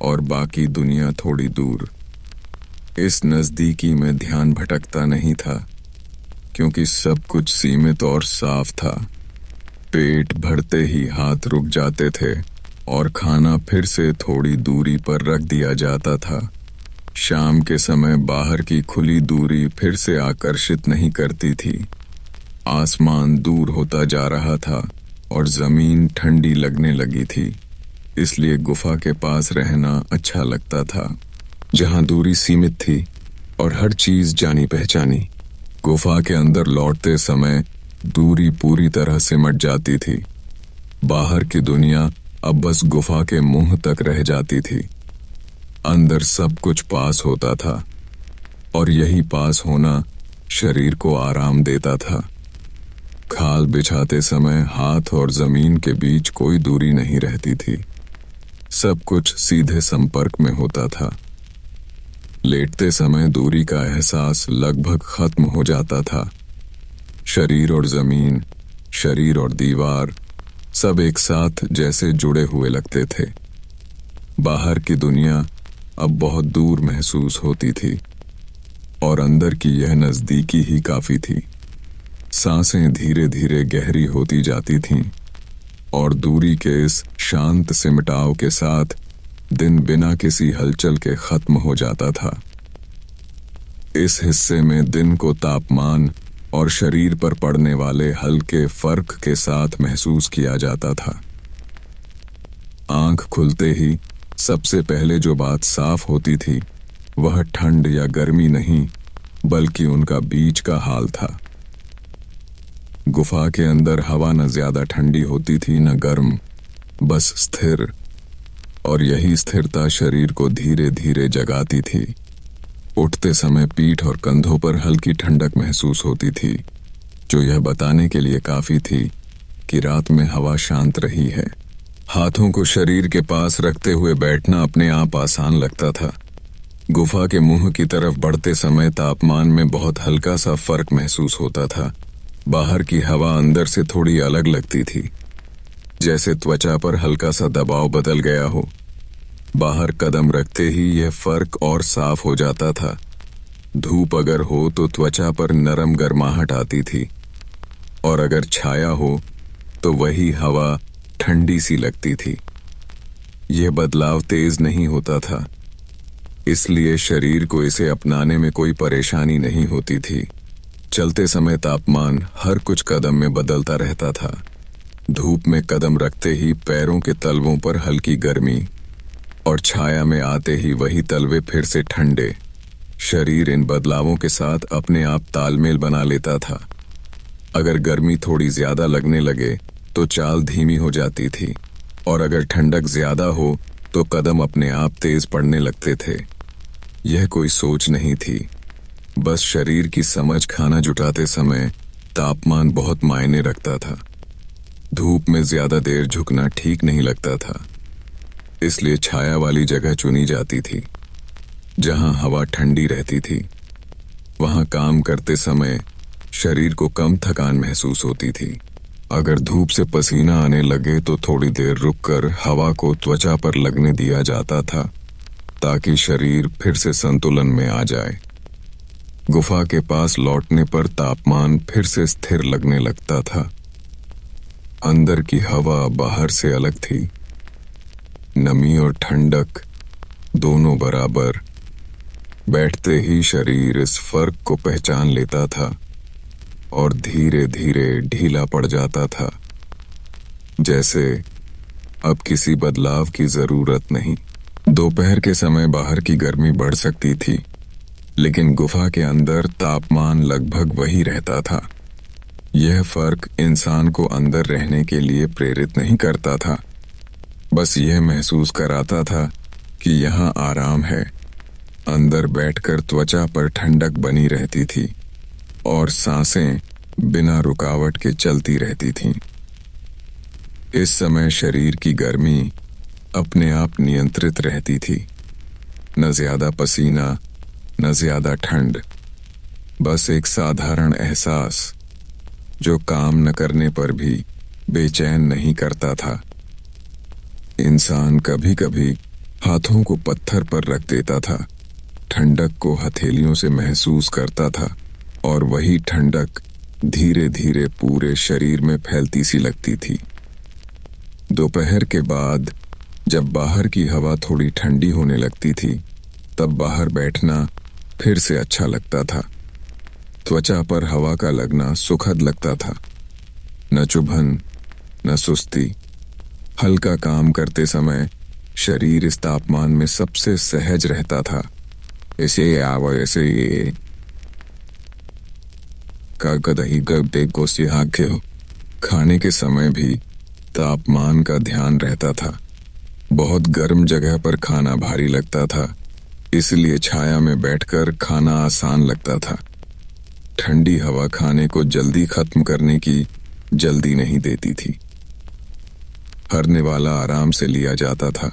और बाकी दुनिया थोड़ी दूर। इस नजदीकी में ध्यान भटकता नहीं था, क्योंकि सब कुछ सीमित और साफ था। पेट भरते ही हाथ रुक जाते थे और खाना फिर से थोड़ी दूरी पर रख दिया जाता था। शाम के समय बाहर की खुली दूरी फिर से आकर्षित नहीं करती थी। आसमान दूर होता जा रहा था और जमीन ठंडी लगने लगी थी। इसलिए गुफा के पास रहना अच्छा लगता था, जहां दूरी सीमित थी और हर चीज जानी पहचानी। गुफा के अंदर लौटते समय दूरी पूरी तरह सिमट जाती थी। बाहर की दुनिया अब बस गुफा के मुंह तक रह जाती थी। अंदर सब कुछ पास होता था और यही पास होना शरीर को आराम देता था। खाल बिछाते समय हाथ और जमीन के बीच कोई दूरी नहीं रहती थी, सब कुछ सीधे संपर्क में होता था। लेटते समय दूरी का एहसास लगभग खत्म हो जाता था। शरीर और जमीन, शरीर और दीवार सब एक साथ जैसे जुड़े हुए लगते थे। बाहर की दुनिया अब बहुत दूर महसूस होती थी और अंदर की यह नजदीकी ही काफी थी। सांसें धीरे धीरे गहरी होती जाती थीं और दूरी के इस शांत सिमटाव के साथ दिन बिना किसी हलचल के खत्म हो जाता था। इस हिस्से में दिन को तापमान और शरीर पर पड़ने वाले हल्के फर्क के साथ महसूस किया जाता था। आंख खुलते ही सबसे पहले जो बात साफ होती थी वह ठंड या गर्मी नहीं, बल्कि उनका बीच का हाल था। गुफा के अंदर हवा न ज्यादा ठंडी होती थी न गर्म, बस स्थिर, और यही स्थिरता शरीर को धीरे धीरे जगाती थी। उठते समय पीठ और कंधों पर हल्की ठंडक महसूस होती थी, जो यह बताने के लिए काफी थी कि रात में हवा शांत रही है। हाथों को शरीर के पास रखते हुए बैठना अपने आप आसान लगता था। गुफा के मुंह की तरफ बढ़ते समय तापमान में बहुत हल्का सा फर्क महसूस होता था। बाहर की हवा अंदर से थोड़ी अलग लगती थी, जैसे त्वचा पर हल्का सा दबाव बदल गया हो। बाहर कदम रखते ही यह फर्क और साफ हो जाता था। धूप अगर हो तो त्वचा पर नरम गर्माहट आती थी, और अगर छाया हो तो वही हवा ठंडी सी लगती थी। यह बदलाव तेज नहीं होता था, इसलिए शरीर को इसे अपनाने में कोई परेशानी नहीं होती थी। चलते समय तापमान हर कुछ कदम में बदलता रहता था। धूप में कदम रखते ही पैरों के तलवों पर हल्की गर्मी, और छाया में आते ही वही तलवे फिर से ठंडे। शरीर इन बदलावों के साथ अपने आप तालमेल बना लेता था। अगर गर्मी थोड़ी ज्यादा लगने लगे तो चाल धीमी हो जाती थी, और अगर ठंडक ज्यादा हो तो कदम अपने आप तेज पड़ने लगते थे। यह कोई सोच नहीं थी, बस शरीर की समझ। खाना जुटाते समय तापमान बहुत मायने रखता था। धूप में ज्यादा देर झुकना ठीक नहीं लगता था, इसलिए छाया वाली जगह चुनी जाती थी, जहां हवा ठंडी रहती थी। वहां काम करते समय शरीर को कम थकान महसूस होती थी। अगर धूप से पसीना आने लगे तो थोड़ी देर रुककर हवा को त्वचा पर लगने दिया जाता था, ताकि शरीर फिर से संतुलन में आ जाए। गुफा के पास लौटने पर तापमान फिर से स्थिर लगने लगता था। अंदर की हवा बाहर से अलग थी। नमी और ठंडक दोनों बराबर। बैठते ही शरीर इस फर्क को पहचान लेता था और धीरे धीरे ढीला पड़ जाता था, जैसे अब किसी बदलाव की जरूरत नहीं। दोपहर के समय बाहर की गर्मी बढ़ सकती थी, लेकिन गुफा के अंदर तापमान लगभग वही रहता था। यह फर्क इंसान को अंदर रहने के लिए प्रेरित नहीं करता था, बस यह महसूस कराता था कि यहाँ आराम है। अंदर बैठकर त्वचा पर ठंडक बनी रहती थी और सांसें बिना रुकावट के चलती रहती थीं। इस समय शरीर की गर्मी अपने आप नियंत्रित रहती थी। न ज्यादा पसीना, न ज्यादा ठंड, बस एक साधारण एहसास जो काम न करने पर भी बेचैन नहीं करता था। इंसान कभी कभी हाथों को पत्थर पर रख देता था, ठंडक को हथेलियों से महसूस करता था, और वही ठंडक धीरे धीरे पूरे शरीर में फैलती सी लगती थी। दोपहर के बाद जब बाहर की हवा थोड़ी ठंडी होने लगती थी, तब बाहर बैठना फिर से अच्छा लगता था। त्वचा पर हवा का लगना सुखद लगता था। न चुभन, न सुस्ती। हल्का काम करते समय शरीर इस तापमान में सबसे सहज रहता था। ऐसे आव ऐसे कदही गब्दे को सिहाके हो। खाने के समय भी तापमान का ध्यान रहता था। बहुत गर्म जगह पर खाना भारी लगता था, इसलिए छाया में बैठकर खाना आसान लगता था। ठंडी हवा खाने को जल्दी खत्म करने की जल्दी नहीं देती थी। हर निवाला आराम से लिया जाता था।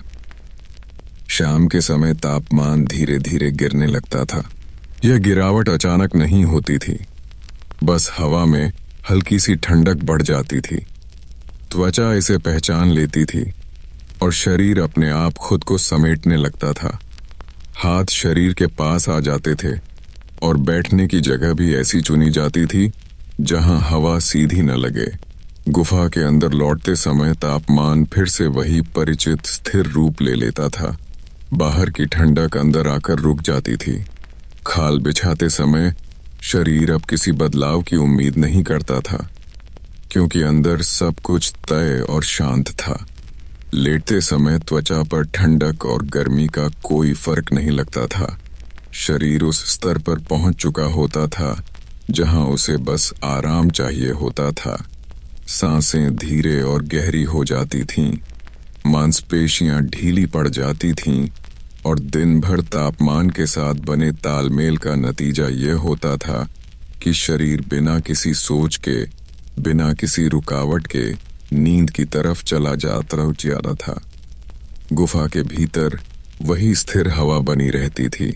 शाम के समय तापमान धीरे धीरे गिरने लगता था। यह गिरावट अचानक नहीं होती थी, बस हवा में हल्की सी ठंडक बढ़ जाती थी। त्वचा इसे पहचान लेती थी और शरीर अपने आप खुद को समेटने लगता था। हाथ शरीर के पास आ जाते थे और बैठने की जगह भी ऐसी चुनी जाती थी जहां हवा सीधी न लगे। गुफा के अंदर लौटते समय तापमान फिर से वही परिचित स्थिर रूप ले लेता था। बाहर की ठंडक अंदर आकर रुक जाती थी। खाल बिछाते समय शरीर अब किसी बदलाव की उम्मीद नहीं करता था, क्योंकि अंदर सब कुछ तय और शांत था। लेटते समय त्वचा पर ठंडक और गर्मी का कोई फर्क नहीं लगता था। शरीर उस स्तर पर पहुंच चुका होता था जहां उसे बस आराम चाहिए होता था। सांसें धीरे और गहरी हो जाती थीं, मांसपेशियां ढीली पड़ जाती थीं और दिन भर तापमान के साथ बने तालमेल का नतीजा ये होता था कि शरीर बिना किसी सोच के, बिना किसी रुकावट के नींद की तरफ चला जाता था। गुफा के भीतर वही स्थिर हवा बनी रहती थी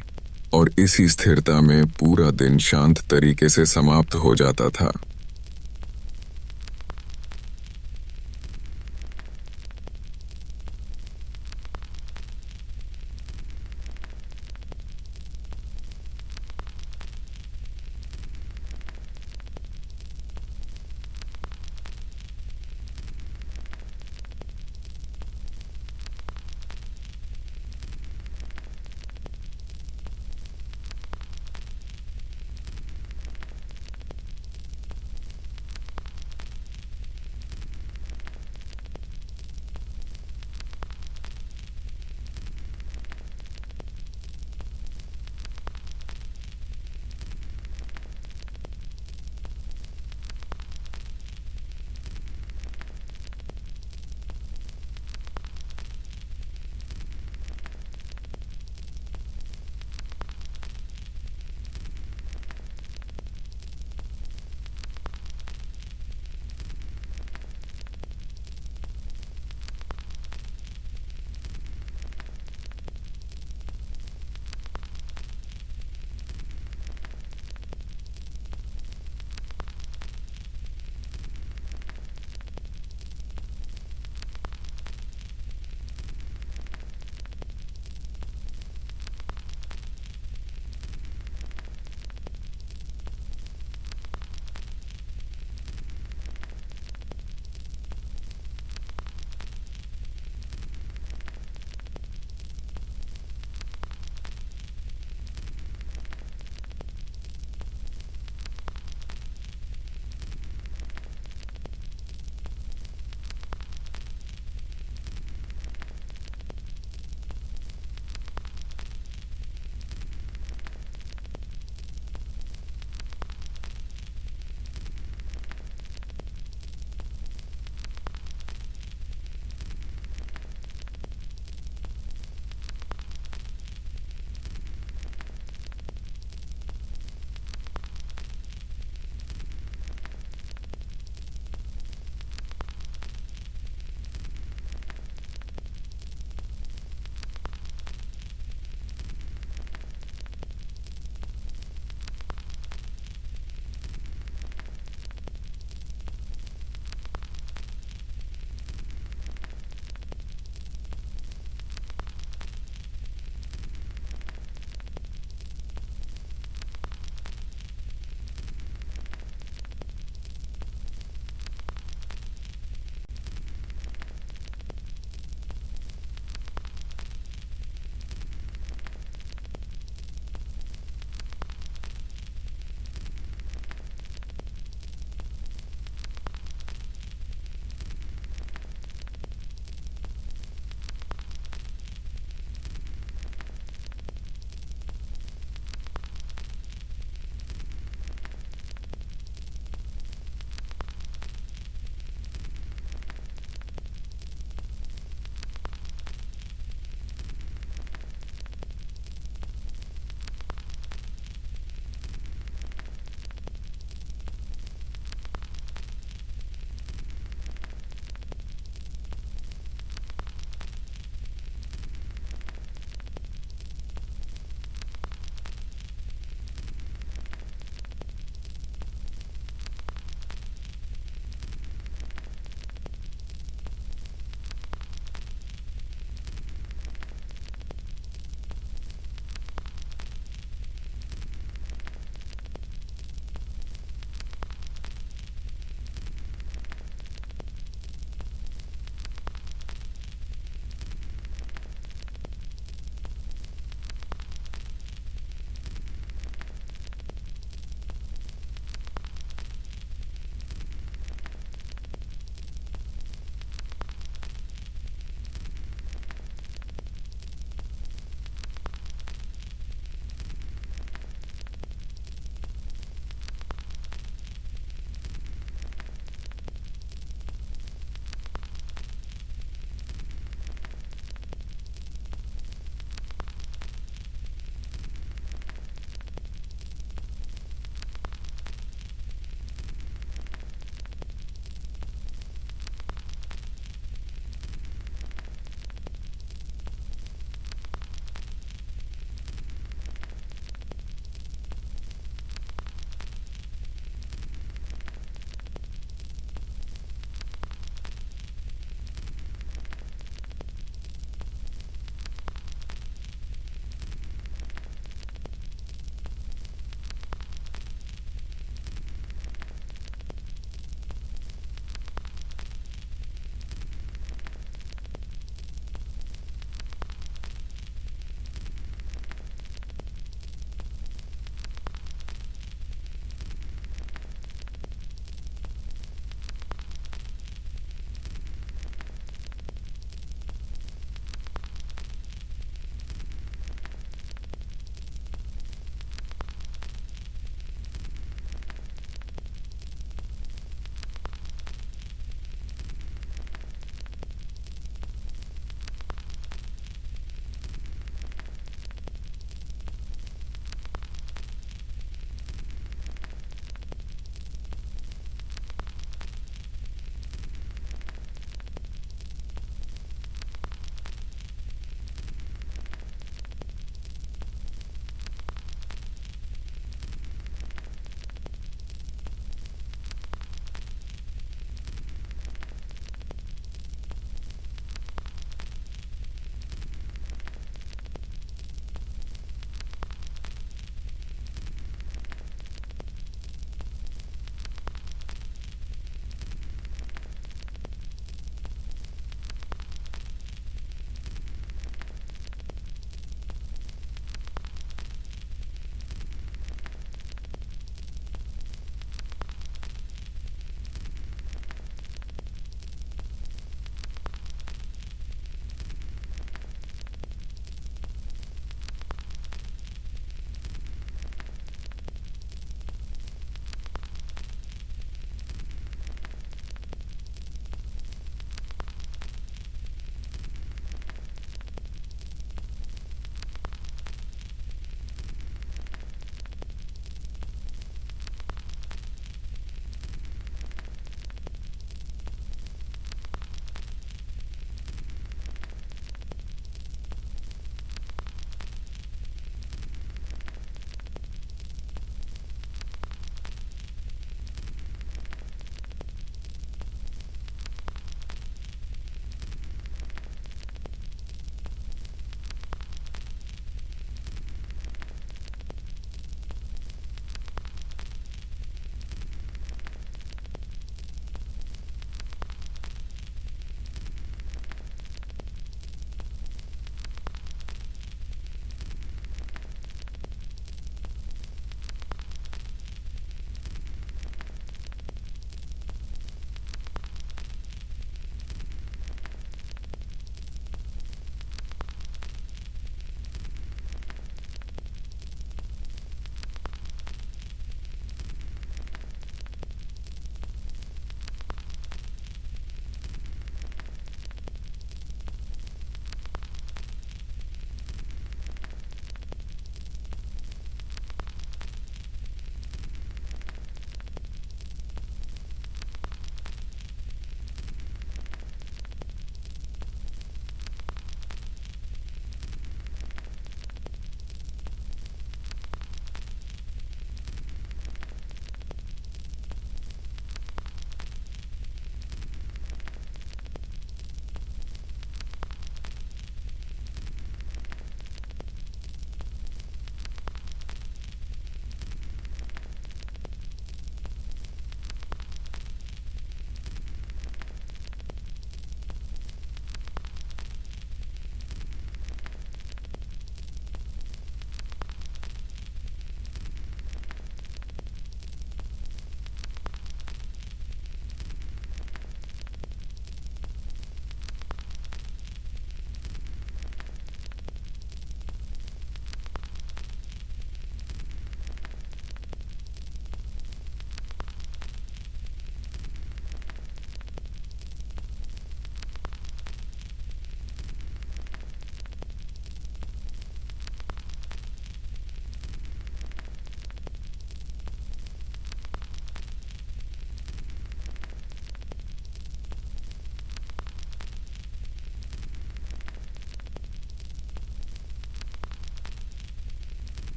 और इसी स्थिरता में पूरा दिन शांत तरीके से समाप्त हो जाता था।